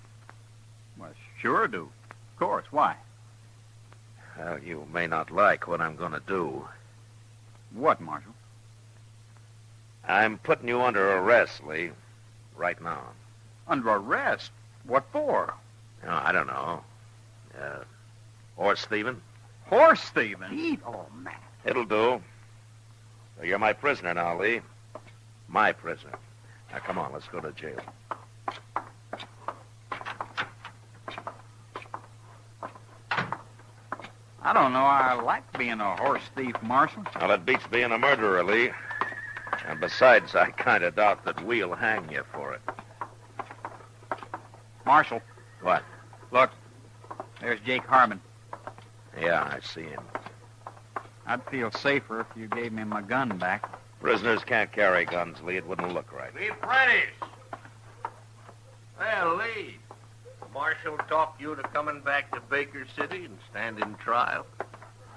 Well, sure do. Of course. Why? Well, you may not like what I'm going to do. What, Marshal? I'm putting you under arrest, Lee, right now. Under arrest? What for? Oh, I don't know. Horse thieving? Horse thieving? Oh, man. It'll do. So you're my prisoner now, Lee. My prisoner. Now, come on, let's go to jail. I don't know. I like being a horse thief, Marshal. Well, it beats being a murderer, Lee. And besides, I kind of doubt that we'll hang you for it. Marshal. What? Look, there's Jake Harbin. Yeah, I see him. I'd feel safer if you gave me my gun back. Prisoners can't carry guns, Lee. It wouldn't look right. Lee Prentice! Well, Lee, Marshal talked you to coming back to Baker City and standing trial.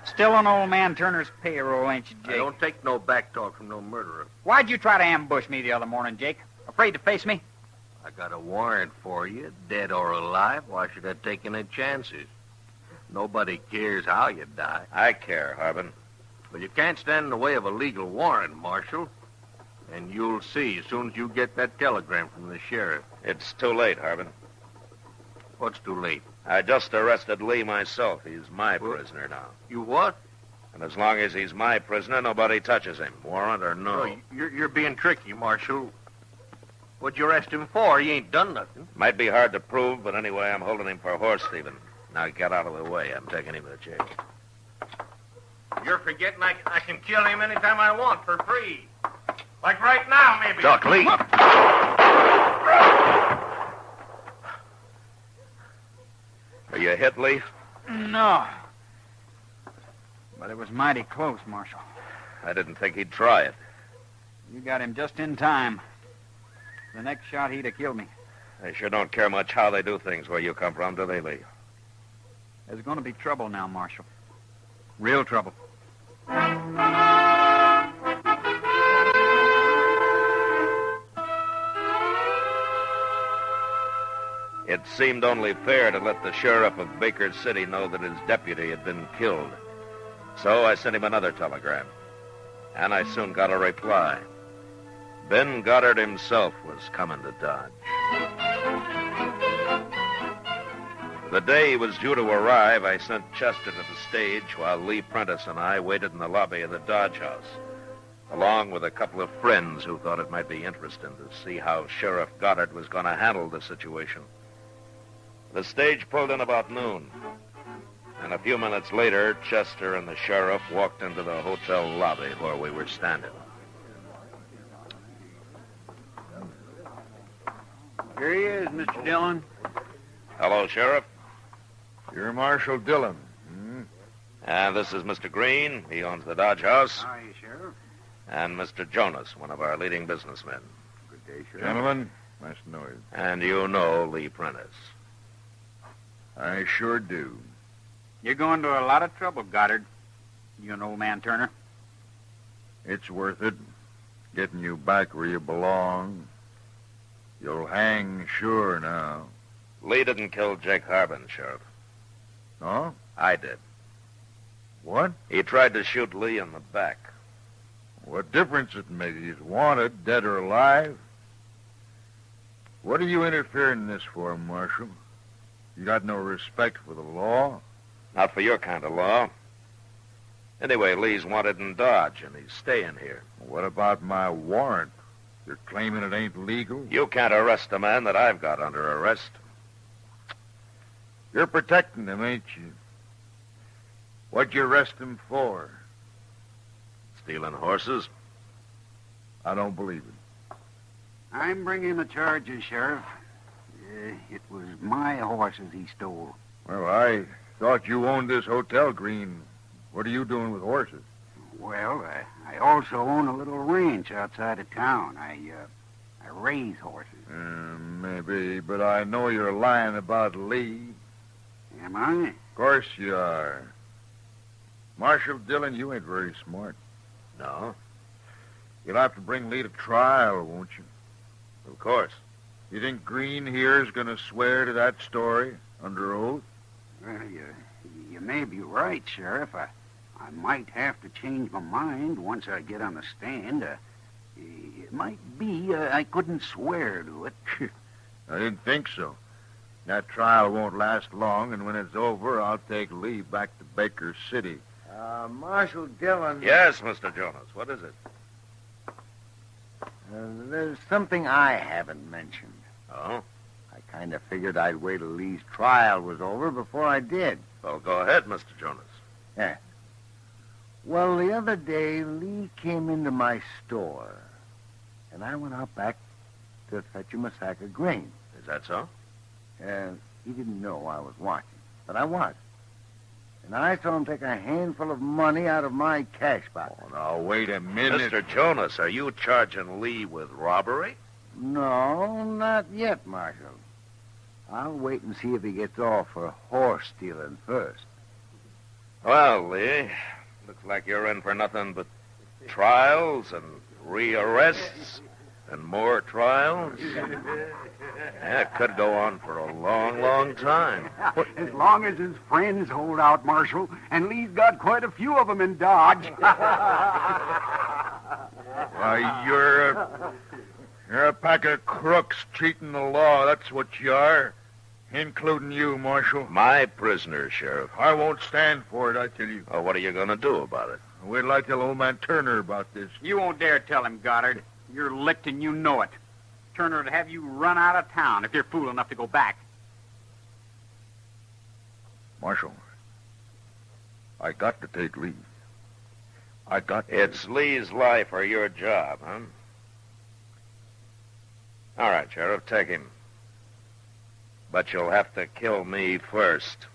Still on old man Turner's payroll, ain't you, Jake? I don't take no back talk from no murderer. Why'd you try to ambush me the other morning, Jake? Afraid to face me? I got a warrant for you, dead or alive. Why should I take any chances? Nobody cares how you die. I care, Harbin. But you can't stand in the way of a legal warrant, Marshal. And you'll see as soon as you get that telegram from the sheriff. It's too late, Harbin. What's too late? I just arrested Lee myself. He's my prisoner now. You what? And as long as he's my prisoner, nobody touches him, warrant or no. Oh, you're being tricky, Marshal. What'd you arrest him for? He ain't done nothing. Might be hard to prove, but anyway, I'm holding him for horse thieving. Now get out of the way. I'm taking him to jail. You're forgetting I can kill him anytime I want for free. Like right now, maybe. Doc Lee. Are you hit, Lee? No. But it was mighty close, Marshal. I didn't think he'd try it. You got him just in time. The next shot, he'd have killed me. They sure don't care much how they do things where you come from, do they, Lee? There's going to be trouble now, Marshal. Real trouble. It seemed only fair to let the sheriff of Baker City know that his deputy had been killed. So I sent him another telegram. And I soon got a reply. Ben Goddard himself was coming to Dodge. The day he was due to arrive, I sent Chester to the stage while Lee Prentice and I waited in the lobby of the Dodge House, along with a couple of friends who thought it might be interesting to see how Sheriff Goddard was going to handle the situation. The stage pulled in about noon, and a few minutes later, Chester and the sheriff walked into the hotel lobby where we were standing. Here he is, Mr. Dillon. Hello, Sheriff. You're Marshal Dillon. And this is Mr. Green. He owns the Dodge House. Hi, Sheriff. And Mr. Jonas, one of our leading businessmen. Good day, Sheriff. Gentlemen, nice to know you. And you know Lee Prentice. I sure do. You're going to a lot of trouble, Goddard. You and old man Turner. It's worth it. Getting you back where you belong. You'll hang sure now. Lee didn't kill Jake Harbin, Sheriff. No? I did. What? He tried to shoot Lee in the back. What difference it makes? He's wanted, dead or alive. What are you interfering in this for, Marshal? You got no respect for the law? Not for your kind of law. Anyway, Lee's wanted in Dodge, and he's staying here. What about my warrant? You're claiming it ain't legal? You can't arrest a man that I've got under arrest. You're protecting him, ain't you? What'd you arrest him for? Stealing horses? I don't believe it. I'm bringing the charges, Sheriff. It was my horses he stole. Well, I thought you owned this hotel, Green. What are you doing with horses? Well, I also own a little ranch outside of town. I raise horses. Maybe, but I know you're lying about Lee. Am I? Of course you are. Marshal Dillon, you ain't very smart. No? You'll have to bring Lee to trial, won't you? Of course. You think Green here is going to swear to that story under oath? Well, you may be right, Sheriff. I might have to change my mind once I get on the stand. It might be I couldn't swear to it. I didn't think so. That trial won't last long, and when it's over, I'll take Lee back to Baker City. Marshal Dillon. Yes, Mr. Jonas. What is it? There's something I haven't mentioned. Oh? I kind of figured I'd wait till Lee's trial was over before I did. Well, go ahead, Mr. Jonas. Yeah. Well, the other day, Lee came into my store, and I went out back to fetch him a sack of grain. Is that so? He didn't know I was watching, but I was. And I saw him take a handful of money out of my cash box. Oh, now, wait a minute. Mr. Jonas, are you charging Lee with robbery? No, not yet, Marshal. I'll wait and see if he gets off for horse stealing first. Well, Lee, looks like you're in for nothing but trials and rearrests and more trials. Yeah, it could go on for a long, long time. As long as his friends hold out, Marshal, and Lee's got quite a few of them in Dodge. Why, you're a pack of crooks cheating the law. That's what you are. Including you, Marshal. My prisoner, Sheriff. I won't stand for it, I tell you. Well, what are you going to do about it? Wait till I tell old man Turner about this. You won't dare tell him, Goddard. You're licked and you know it. Turner would have you run out of town if you're fool enough to go back. Marshal, I got to take Lee. It's Lee's life or your job, huh? All right, Sheriff, take him. But you'll have to kill me first.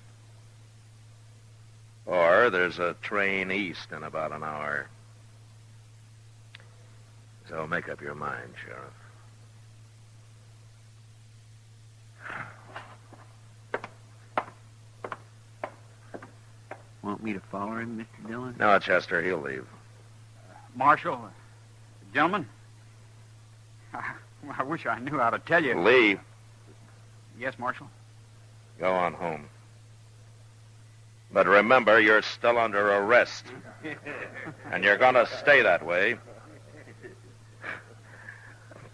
Or there's a train east in about an hour. So make up your mind, Sheriff. want me to follow him, Mr. Dillon? No, Chester, he'll leave. Marshal, gentlemen, I wish I knew how to tell you. Lee, Yes, Marshal? go on home. But remember, you're still under arrest. And you're going to stay that way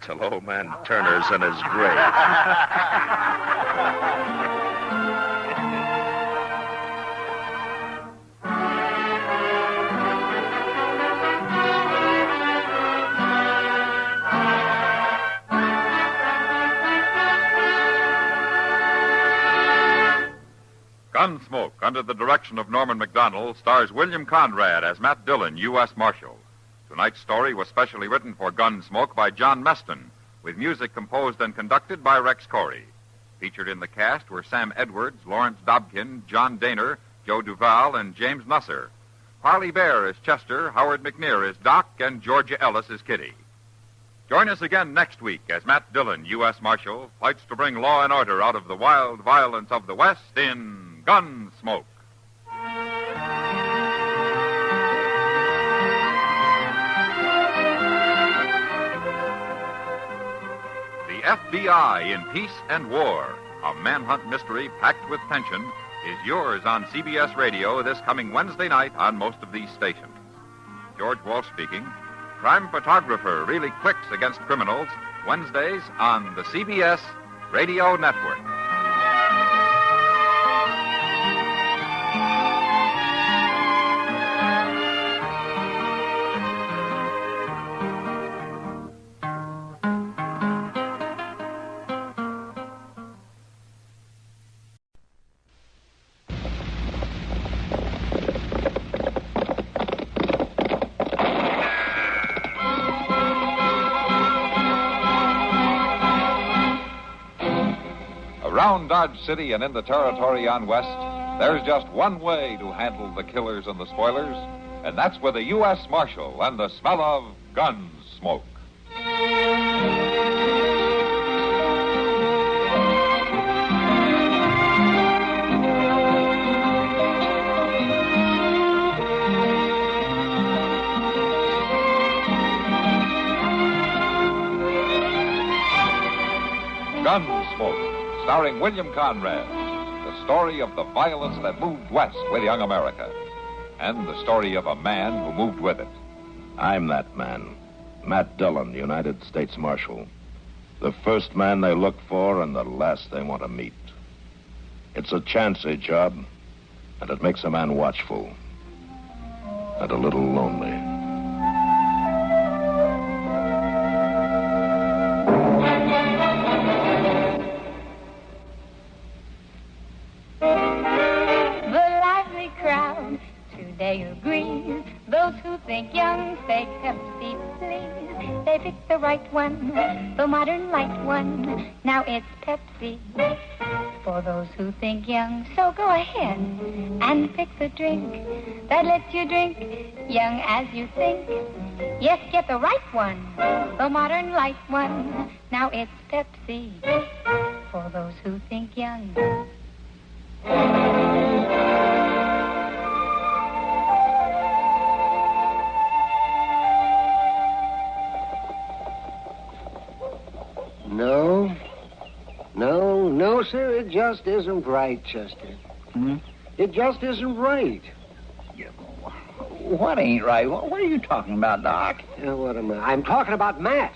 until old man Turner's in his grave. Gunsmoke, under the direction of Norman Macdonnell, stars William Conrad as Matt Dillon, U.S. Marshal. Tonight's story was specially written for Gunsmoke by John Meston, with music composed and conducted by Rex Corey. Featured in the cast were Sam Edwards, Lawrence Dobkin, John Daner, Joe Duval, and James Nusser. Harley Bear is Chester, Howard McNear is Doc, and Georgia Ellis is Kitty. Join us again next week as Matt Dillon, U.S. Marshal, fights to bring law and order out of the wild violence of the West in Gunsmoke. The FBI in Peace and War, a manhunt mystery packed with tension, is yours on CBS Radio this coming Wednesday night on most of these stations. George Walsh speaking. Crime photographer really clicks against criminals, Wednesdays on the CBS Radio Network. Around Dodge City and in the territory on West, there's just one way to handle the killers and the spoilers, and that's with a U.S. Marshal and the smell of gun smoke. Gunsmoke, starring William Conrad, the story of the violence that moved west with young America, and the story of a man who moved with it. I'm that man, Matt Dillon, United States Marshal. The first man they look for and the last they want to meet. It's a chancy job, and it makes a man watchful and a little lonely. They agree. Those who think young say Pepsi, please. They pick the right one, the modern light one. Now it's Pepsi for those who think young. So go ahead and pick the drink that lets you drink young as you think. Yes, get the right one, the modern light one. Now it's Pepsi for those who think young. No, sir, it just isn't right, Chester. It just isn't right. What ain't right? What are you talking about, Doc? What am I? I'm talking about Matt.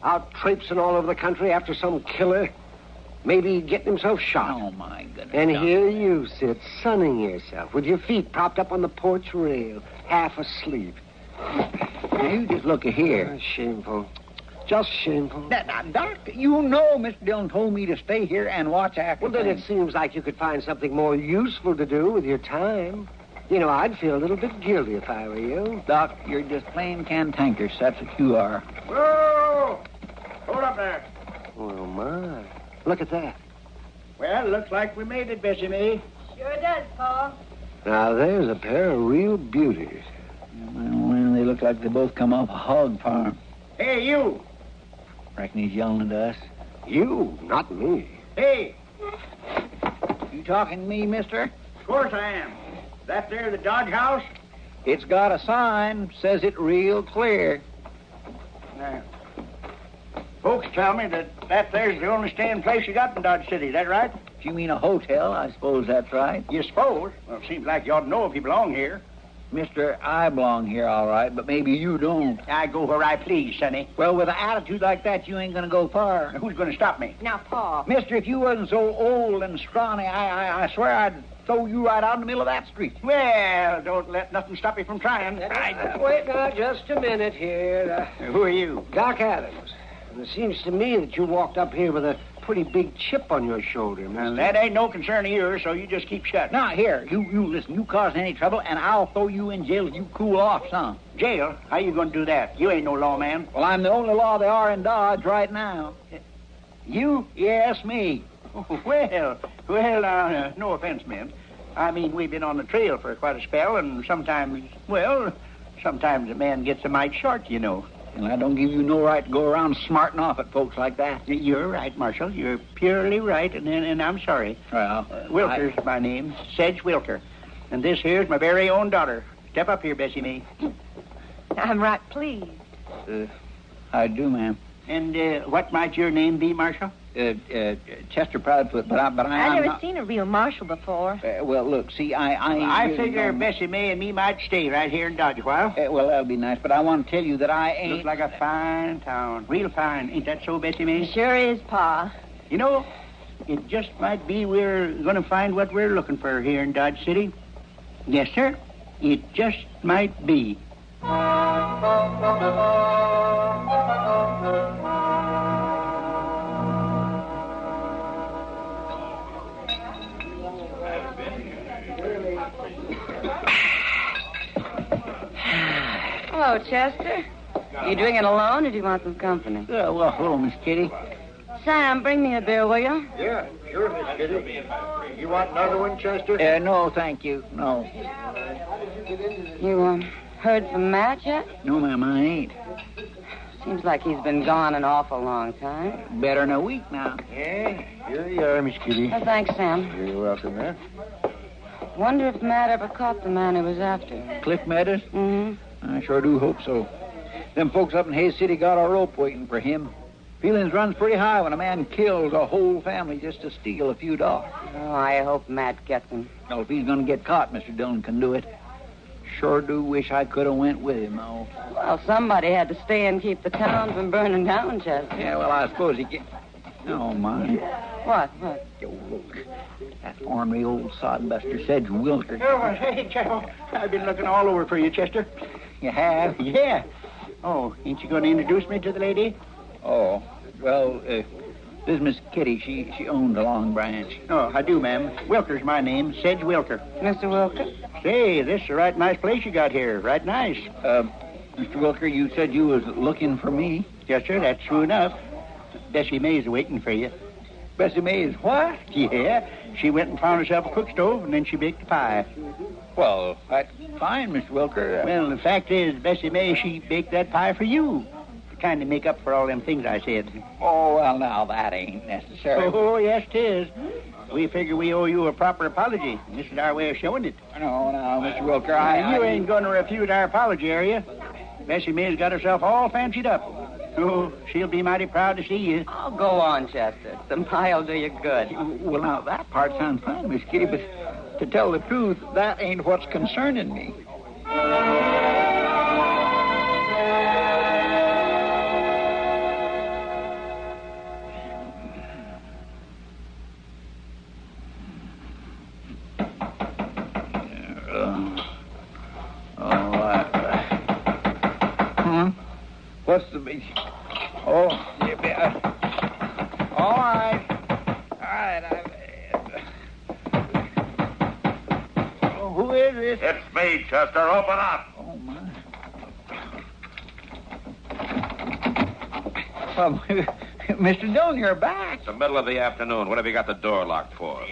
Out traipsing all over the country after some killer. Maybe getting himself shot. Oh, my goodness. And here you sit, sunning yourself, with your feet propped up on the porch rail, half asleep. Now, you just look here. Shameful. Just shameful. Now, Doc, you know Mr. Dillon told me to stay here and watch after Well, then things. it seems like you could find something more useful to do with your time. You know, I'd feel a little bit guilty if I were you. Doc, you're just plain cantankerous. That's what you are. Whoa! Hold up there. Well, my. Look at that. Well, looks like we made it, Bessie Mae. Sure does, Paul. Now, there's a pair of real beauties. Well, they look like they both come off a hog farm. Hey, you. Reckon he's yelling at us. You, not me. Hey. You talking to me, mister? Of course I am. That there the Dodge House? It's got a sign, says it real clear. Now, folks tell me that there's the only staying place you got in Dodge City. Is that right? If you mean a hotel, I suppose that's right. You suppose? Well, it seems like you ought to know if you belong here. Mister, I belong here all right, but maybe you don't. I go where I please, Sonny. Well, with an attitude like that, you ain't gonna go far. Who's going to stop me? Now, Pa. Mister, if you wasn't so old and scrawny, I swear I'd throw you right out in the middle of that street. Well, don't let nothing stop you from trying. Wait now, just a minute here. Who are you? Doc Adams. And it seems to me that you walked up here with a pretty big chip on your shoulder, mister. Well, that ain't no concern of yours, so you just keep shut. Now, here, you listen. You cause any trouble, and I'll throw you in jail if you cool off some. Jail? How you going to do that? You ain't no lawman. Well, I'm the only law there are in Dodge right now. You? Yes, me. Well, no offense, men. I mean, we've been on the trail for quite a spell, and sometimes a man gets a mite short, you know. And I don't give you no right to go around smarting off at folks like that. You're right, Marshal. You're purely right, and I'm sorry. Well, Wilker's my name, Sedge Wilker. And this here's my very own daughter. Step up here, Bessie Mae. I'm right pleased. I do, ma'am. And what might your name be, Marshal? Chester Proudfoot, but I've never seen a real marshal before. Well, look, see, I figure Bessie Mae and me might stay right here in Dodge a while. Well, that'll be nice, but I want to tell you that I ain't... Looks like a fine town. Real fine. Ain't that so, Bessie Mae? It sure is, Pa. You know, it just might be we're going to find what we're looking for here in Dodge City. Yes, sir. It just might be. Hello, Chester. You drinking alone, or do you want some company? Well, hello, Miss Kitty. Sam, bring me a beer, will you? Yeah, sure, Miss Kitty. You want another one, Chester? No, thank you. No. You, heard from Matt yet? No, ma'am, I ain't. Seems like he's been gone an awful long time. Better than a week now. Yeah, here you are, Miss Kitty. Oh, thanks, Sam. You're welcome, man. Wonder if Matt ever caught the man he was after. Cliff Meadows? Mm-hmm. I sure do hope so. Them folks up in Hayes City got a rope waiting for him. Feelings runs pretty high when a man kills a whole family just to steal a few dollars. Oh, I hope Matt gets him. Well, if he's going to get caught, Mr. Dillon can do it. Sure do wish I could have went with him, though. Well, somebody had to stay and keep the town from burning down, Chester. Yeah, well, I suppose he can... Oh, my. What? Yo, look. That ornery old sodbuster Sedge Wilker. Oh, hey, Chester. I've been looking all over for you, Chester. You have? Yeah. Oh, ain't you going to introduce me to the lady? Oh, well, this is Miss Kitty. She owned the Long Branch. Oh, I do, ma'am. Wilker's my name, Sedge Wilker. Mr. Wilker? Say, this is a right nice place you got here. Right nice. Mr. Wilker, you said you was looking for me? Yes, sir, that's true enough. Bessie Mae's waiting for you. Bessie Mae's what? Yeah, she went and found herself a cook stove, and then she baked a pie. Well, that's fine, Mr. Wilker. Well, the fact is, Bessie Mae, she baked that pie for you. To kind of make up for all them things I said. Oh, well, now, that ain't necessary. Oh, yes, 'tis. We figure we owe you a proper apology. This is our way of showing it. No, Mr. Wilker, You ain't going to refute our apology, are you? Bessie Mae's got herself all fancied up. Oh, she'll be mighty proud to see you. Oh, go on, Chester. Some pie'll do you good. Well, now, that part sounds fine, Miss Kitty, but to tell the truth, that ain't what's concerning me. What's the big... Oh, yeah, all right. Who is this? It's me, Chester. Open up. Oh, my. Mr. Dillon, you're back. It's the middle of the afternoon. What have you got the door locked for?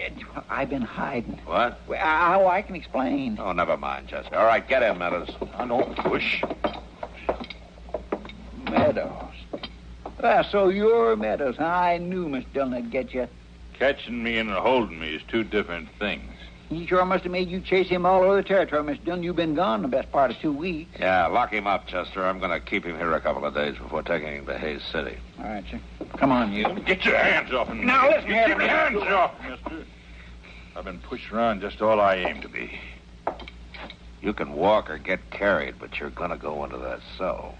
I've been hiding. What? Well, I can explain. Oh, never mind, Chester. All right, get in, Meadows. Don't push. Meadows. So you're Meadows. I knew Miss Dillon would get you. Catching me and holding me is two different things. He sure must have made you chase him all over the territory, Mr. Dillon. You've been gone the best part of 2 weeks. Yeah, lock him up, Chester. I'm going to keep him here a couple of days before taking him to Hayes City. All right, sir. Come on, you. Get your hands off him. Now, listen here. Get your hands off, mister. I've been pushed around just all I aim to be. You can walk or get carried, but you're going to go into that cell.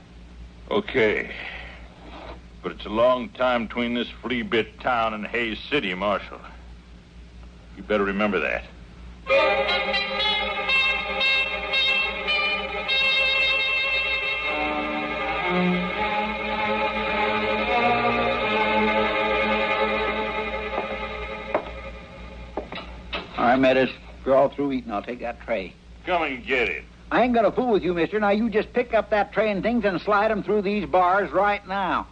Okay. But it's a long time between this flea-bit town and Hayes City, Marshal. You better remember that. All right, Meadows. If you're all through eating, I'll take that tray. Come and get it. I ain't gonna fool with you, mister. Now, you just pick up that tray and things and slide them through these bars right now.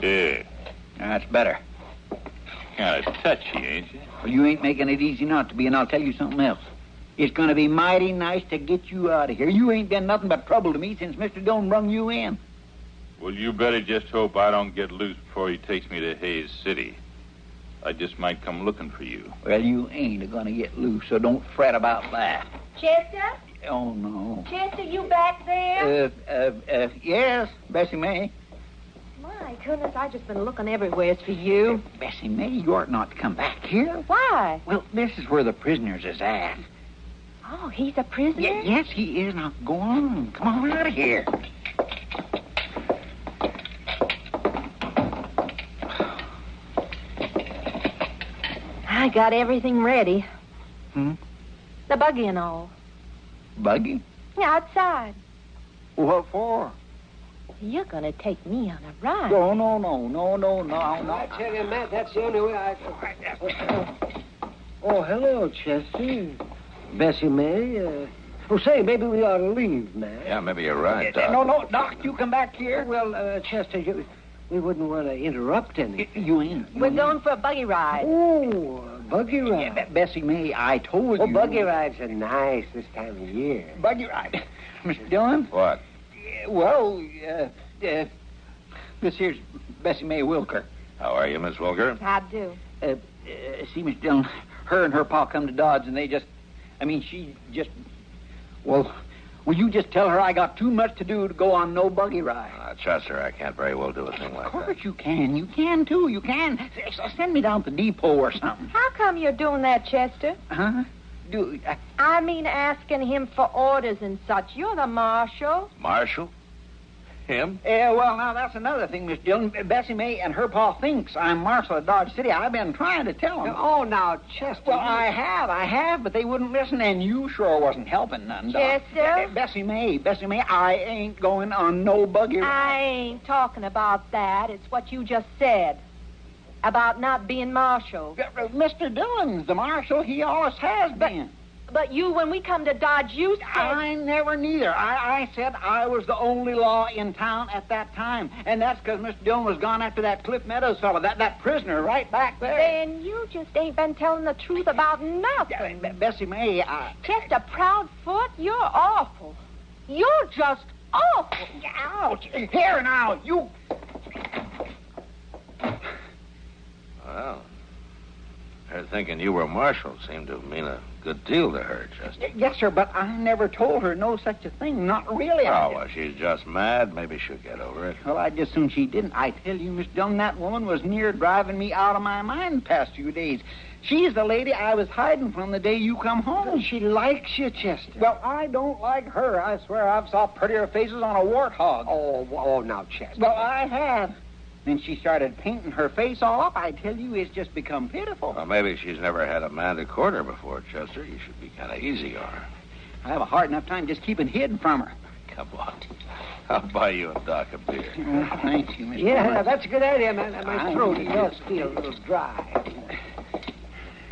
Yeah. That's better. Kind of touchy, ain't you? Well, you ain't making it easy not to be, and I'll tell you something else. It's gonna be mighty nice to get you out of here. You ain't been nothing but trouble to me since Mr. Dillon brung you in. Well, you better just hope I don't get loose before he takes me to Hayes City. I just might come looking for you. Well, you ain't gonna get loose, so don't fret about that. Chester? Oh, no. Chester, you back there? Yes, Bessie May. My goodness, I've just been looking everywhere for you. Bessie May, you ought not to come back here. Why? Well, this is where the prisoners is at. Oh, he's a prisoner? Yes, he is. Now, go on. Come on out of here. I got everything ready. Hmm? The buggy and all. Buggy? Yeah, outside. What for? You're going to take me on a ride. No. I tell you, Matt, that's the only way I... Oh, hello, Chester. Bessie May. Say, maybe we ought to leave, Matt. Yeah, maybe you're right, Doc. No, Doc, you come back here. Well, Chester, we wouldn't want to interrupt any. You ain't. We're going for a buggy ride. Oh, a buggy ride. Yeah, Bessie May, I told you. Oh, buggy rides are nice this time of year. Buggy ride. Mr. Dillon? What? Well, this here's Bessie May Wilker. How are you, Miss Wilker? I do. See, Mr. Dillon, her and her pa come to Dodge, and she just... Well, will you just tell her I got too much to do to go on no buggy ride? Chester, I can't very well do a thing like that. Of course you can. You can, too. You can. Send me down to the depot or something. How come you're doing that, Chester? Huh? I mean asking him for orders and such. You're the marshal. Marshal? Him? Yeah, well, now, that's another thing, Miss Dillon. Bessie May and her pa thinks I'm marshal of Dodge City. I've been trying to tell them. Oh, now, Chester... Well, I have, but they wouldn't listen, and you sure wasn't helping none, Doc. Chester? Bessie May, I ain't going on no buggy ride. I ain't talking about that. It's what you just said. About not being marshal. Mr. Dillon's the marshal. He always has been. But you, when we come to Dodge, you said... I never neither. I said I was the only law in town at that time. And that's because Mr. Dillon was gone after that Cliff Meadows fellow, that prisoner right back there. Then you just ain't been telling the truth about nothing. Bessie May, Just a proud foot? You're awful. You're just awful. Ouch. Here now, you... Well, her thinking you were marshal seemed to mean a good deal to her, Chester. Yes, sir, but I never told her no such a thing. Not really. Well, she's just mad. Maybe she'll get over it. Well, I'd just soon she didn't. I tell you, Miss Dillon, that woman was near driving me out of my mind the past few days. She's the lady I was hiding from the day you come home. She likes you, Chester. Well, I don't like her. I swear I've saw prettier faces on a warthog. Oh, now, Chester. Well, I have. Then she started painting her face all up. I tell you, it's just become pitiful. Well, maybe she's never had a man to court her before, Chester. You should be kind of easy on her. I have a hard enough time just keeping hid from her. Come on. I'll buy you and Doc a beer. Oh, thank you, Mr. Yeah, that's a good idea, man. My throat does feel a little dry.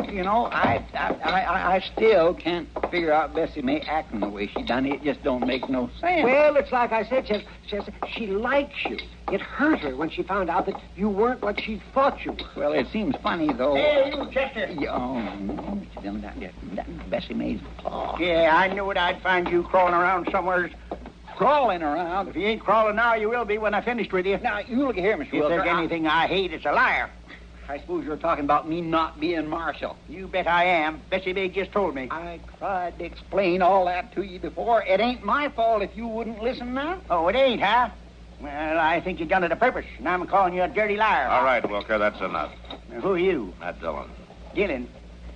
You know, I still can't figure out Bessie May acting the way she done. It just don't make no sense. Well, it's like I said, Chester, she likes you. It hurt her when she found out that you weren't what she thought you were. Well, it seems funny, though. Hey, you, Chester. Oh, no, Mr. Dillon, that Bessie May's paw. Yeah, I knew it. I'd find you crawling around somewhere. crawling around. If you ain't crawling now, you will be when I finished with you. Now, you look here, Mr. If Wilker. there's anything I hate, it's a liar. I suppose you're talking about me not being Marshal. You bet I am. Bessie Big just told me. I tried to explain all that to you before. It ain't my fault if you wouldn't listen now. Oh, it ain't, huh? Well, I think you done it a purpose, and I'm calling you a dirty liar. All right, Wilker, that's enough. Now, who are you? Matt Dillon. Dillon.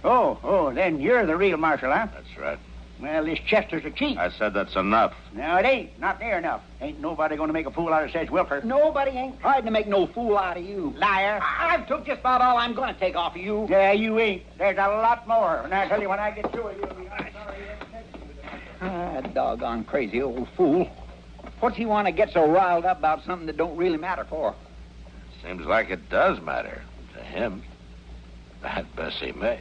Oh, then you're the real Marshal, huh? That's right. Well, this Chester's a cheat. I said that's enough. No, it ain't. Not near enough. Ain't nobody going to make a fool out of says Wilker. Nobody ain't tried to make no fool out of you. Liar. I've took just about all I'm going to take off of you. Yeah, you ain't. There's a lot more. And I tell you, when I get through with you, I'm sorry you ever said That doggone crazy old fool. What's he want to get so riled up about something that don't really matter for? Seems like it does matter to him. That Bessie May.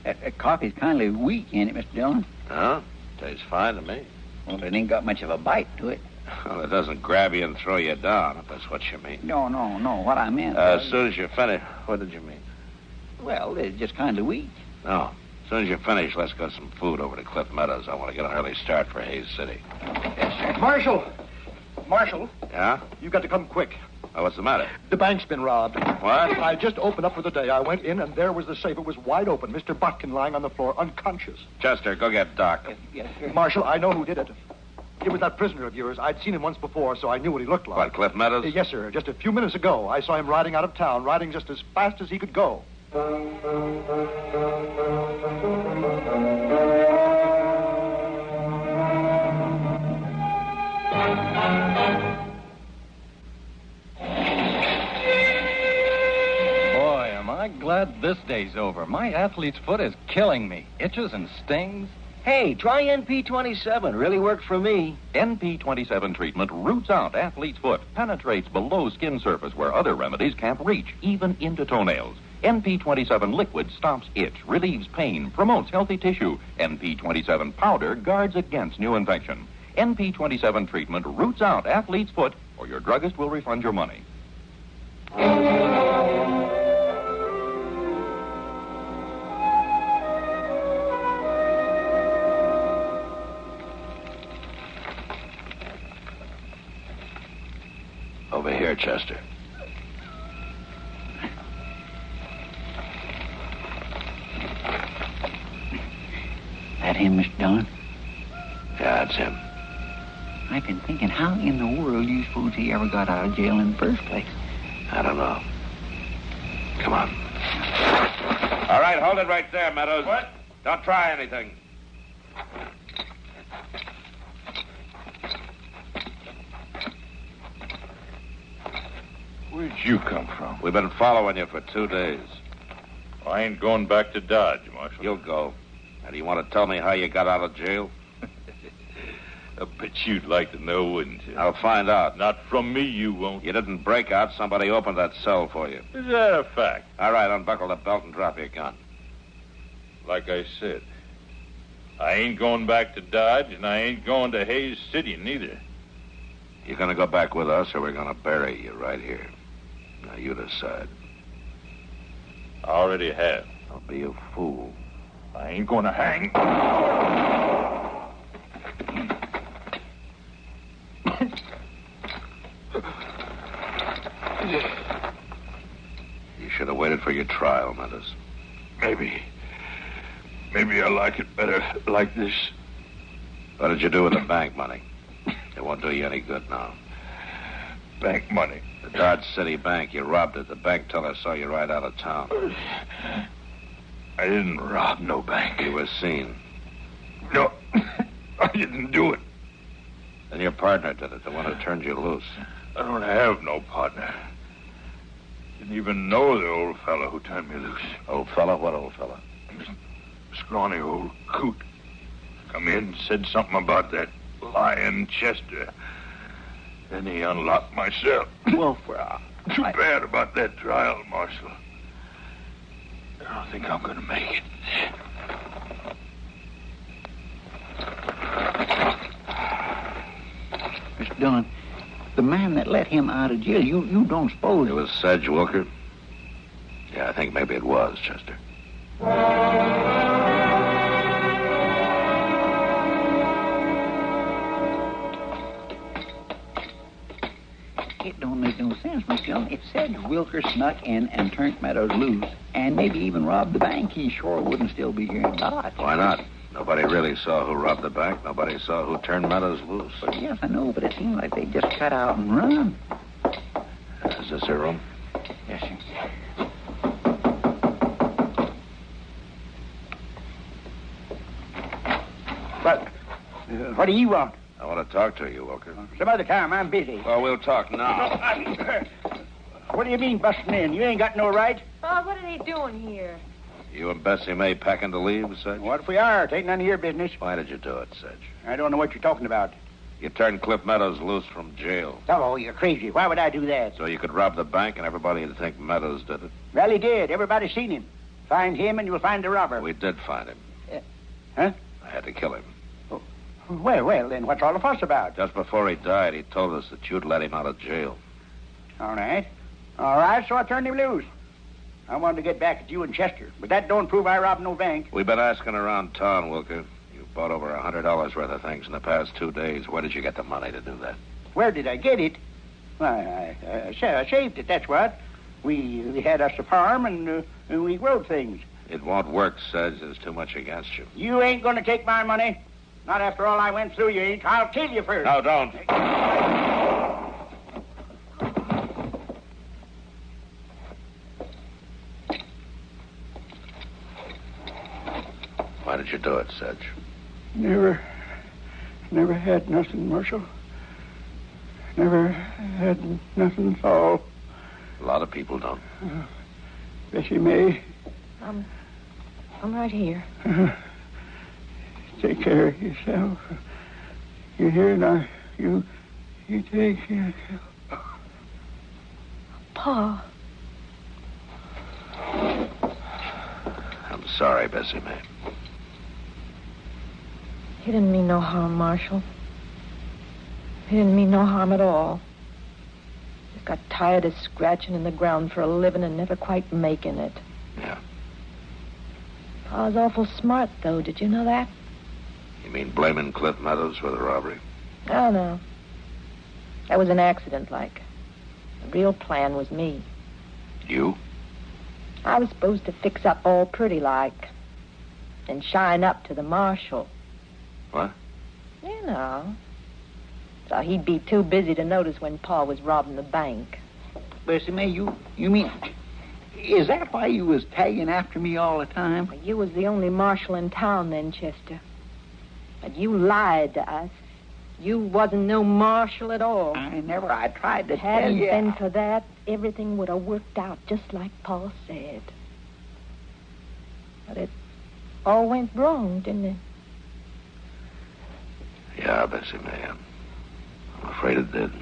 That coffee's kind of weak, ain't it, Mr. Dillon? Huh? Tastes fine to me. Well, it ain't got much of a bite to it. Well, it doesn't grab you and throw you down, if that's what you mean. No. What I meant As soon as you finish, what did you mean? Well, it's just kind of weak. No. As soon as you finish, let's get some food over to Cliff Meadows. I want to get an early start for Hayes City. Marshal! Yeah? You got to come quick. Oh, what's the matter? The bank's been robbed. What? I just opened up for the day. I went in, and there was the safe. It was wide open. Mr. Botkin lying on the floor, unconscious. Chester, go get Doc. Yes, sir. Marshal, I know who did it. It was that prisoner of yours. I'd seen him once before, so I knew what he looked like. What, Cliff Meadows? Yes, sir. Just a few minutes ago, I saw him riding out of town, riding just as fast as he could go. Boy, am I glad this day's over. My athlete's foot is killing me. Itches and stings. Hey, try NP27. Really worked for me. NP27 treatment roots out athlete's foot, penetrates below skin surface where other remedies can't reach, even into toenails. NP27 liquid stops itch, relieves pain, promotes healthy tissue. NP27 powder guards against new infection. NP27 treatment roots out athlete's foot, or your druggist will refund your money. Over here, Chester. That him, Mr. Dillon? Yeah, it's him. I've been thinking, how in the world do you suppose he ever got out of jail in the first place? I don't know. Come on. All right, hold it right there, Meadows. What? Don't try anything. Where'd you come from? We've been following you for 2 days. I ain't going back to Dodge, Marshal. You'll go. And you want to tell me how you got out of jail? I bet you'd like to know, wouldn't you? I'll find out. Not from me, you won't. You didn't break out. Somebody opened that cell for you. Is that a fact? All right, unbuckle the belt and drop your gun. Like I said, I ain't going back to Dodge, and I ain't going to Hayes City, neither. You're going to go back with us, or we're going to bury you right here. Now, you decide. I already have. Don't be a fool. I ain't going to hang. You should have waited for your trial, Meadows. Maybe I like it better like this. What did you do with the bank money? It won't do you any good now. Bank money? The Dodge City Bank. You robbed it. The bank teller saw you right out of town. I didn't rob no bank. You were seen. No, I didn't do it. Then your partner did it, the one who turned you loose. I don't have no partner. Didn't even know the old fella who turned me loose. Old fella? What old fella? Scrawny old coot. Come in and said something about that lying Chester. Then he unlocked my cell. Well, Too bad about that trial, Marshal. I don't think I'm going to make it. Mr. Dillon, the man that let him out of jail. You don't suppose... It was Sedge Wilker? Yeah, I think maybe it was, Chester. It don't make no sense, Mr. Dillon. If Sedge Wilker snuck in and turned Meadows loose, and maybe even robbed the bank, he sure wouldn't still be here in Dodge. Why not? Nobody really saw who robbed the bank. Nobody saw who turned Meadows loose. Yes, I know, but it seemed like they just cut out and run. Is this your room? Yes, sir. What do you want? I want to talk to you, Wilker. Some other time. I'm busy. Well, we'll talk now. What do you mean busting in? You ain't got no right. Oh, what are they doing here? You and Bessie May packing to leave, Sedge? What if we are? It ain't none of your business. Why did you do it, Sedge? I don't know what you're talking about. You turned Cliff Meadows loose from jail. Oh, you're crazy. Why would I do that? So you could rob the bank and everybody would think Meadows did it? Well, he did. Everybody's seen him. Find him and you'll find the robber. We did find him. Huh? I had to kill him. Well, then what's all the fuss about? Just before he died, he told us that you'd let him out of jail. All right. All right, so I turned him loose. I wanted to get back at you and Chester, but that don't prove I robbed no bank. We've been asking around town, Wilker. You bought over $100 worth of things in the past 2 days. Where did you get the money to do that? Where did I get it? Why, I saved it, that's what. We had us a farm, and we growed things. It won't work, Sedge. There's too much against you. You ain't going to take my money. Not after all I went through, you ain't. I'll kill you first. No, don't. Why did you do it, Sedge? Never had nothing, Marshal. Never had nothing at all. A lot of people don't. Bessie May. I'm right here. Take care of yourself. You hear now? You take care of yourself. Pa. I'm sorry, Bessie May. He didn't mean no harm, Marshal. He didn't mean no harm at all. Just got tired of scratching in the ground for a living and never quite making it. Yeah. Pa was awful smart, though. Did you know that? You mean blaming Cliff Meadows for the robbery? Oh, no. That was an accident, like. The real plan was me. You? I was supposed to fix up all pretty like and shine up to the marshal. What? You know. So he'd be too busy to notice when Pa was robbing the bank. Bessie May, you mean... Is that why you was tagging after me all the time? You was the only marshal in town then, Chester. But you lied to us. You wasn't no marshal at all. I tried to tell Hadn't you. been for that, everything would have worked out just like Pa said. But it all went wrong, didn't it? Yeah, Bessie May. I'm afraid it did.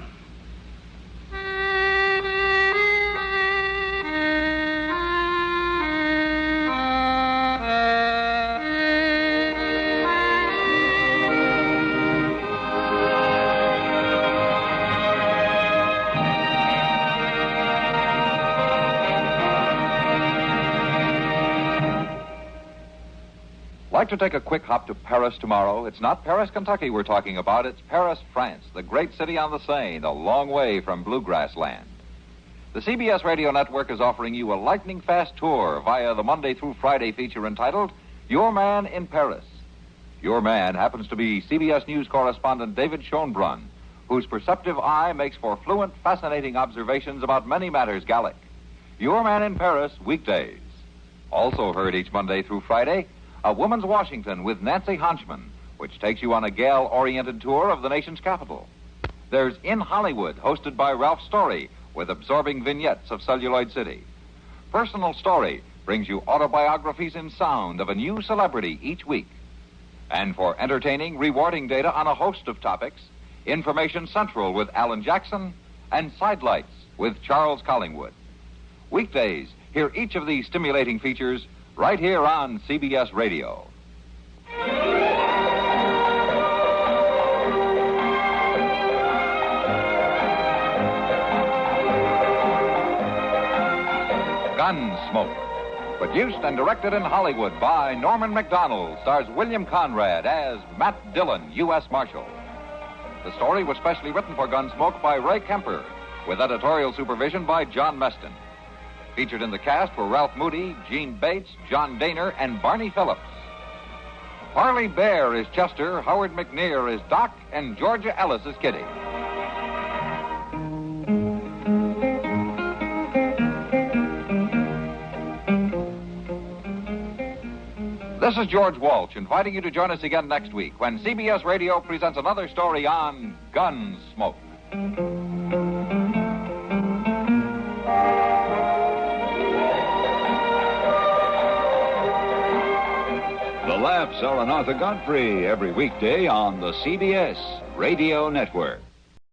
Like to take a quick hop to Paris tomorrow? It's not Paris, Kentucky we're talking about. It's Paris, France, the great city on the Seine, a long way from bluegrass land. The CBS Radio Network is offering you a lightning-fast tour via the Monday through Friday feature entitled Your Man in Paris. Your man happens to be CBS News correspondent David Schoenbrunn, whose perceptive eye makes for fluent, fascinating observations about many matters Gallic. Your Man in Paris, weekdays. Also heard each Monday through Friday, A Woman's Washington with Nancy Honchman, which takes you on a gal-oriented tour of the nation's capital. There's In Hollywood, hosted by Ralph Story, with absorbing vignettes of Celluloid City. Personal Story brings you autobiographies in sound of a new celebrity each week. And for entertaining, rewarding data on a host of topics, Information Central with Alan Jackson and Sidelights with Charles Collingwood. Weekdays, hear each of these stimulating features right here on CBS Radio. Gunsmoke. Produced and directed in Hollywood by Norman Macdonald, stars William Conrad as Matt Dillon, U.S. Marshal. The story was specially written for Gunsmoke by Ray Kemper, with editorial supervision by John Meston. Featured in the cast were Ralph Moody, Gene Bates, John Daner, and Barney Phillips. Parley Bear is Chester, Howard McNear is Doc, and Georgia Ellis is Kitty. This is George Walsh, inviting you to join us again next week when CBS Radio presents another story on Gunsmoke. The Laughs are on Arthur Godfrey every weekday on the CBS Radio Network.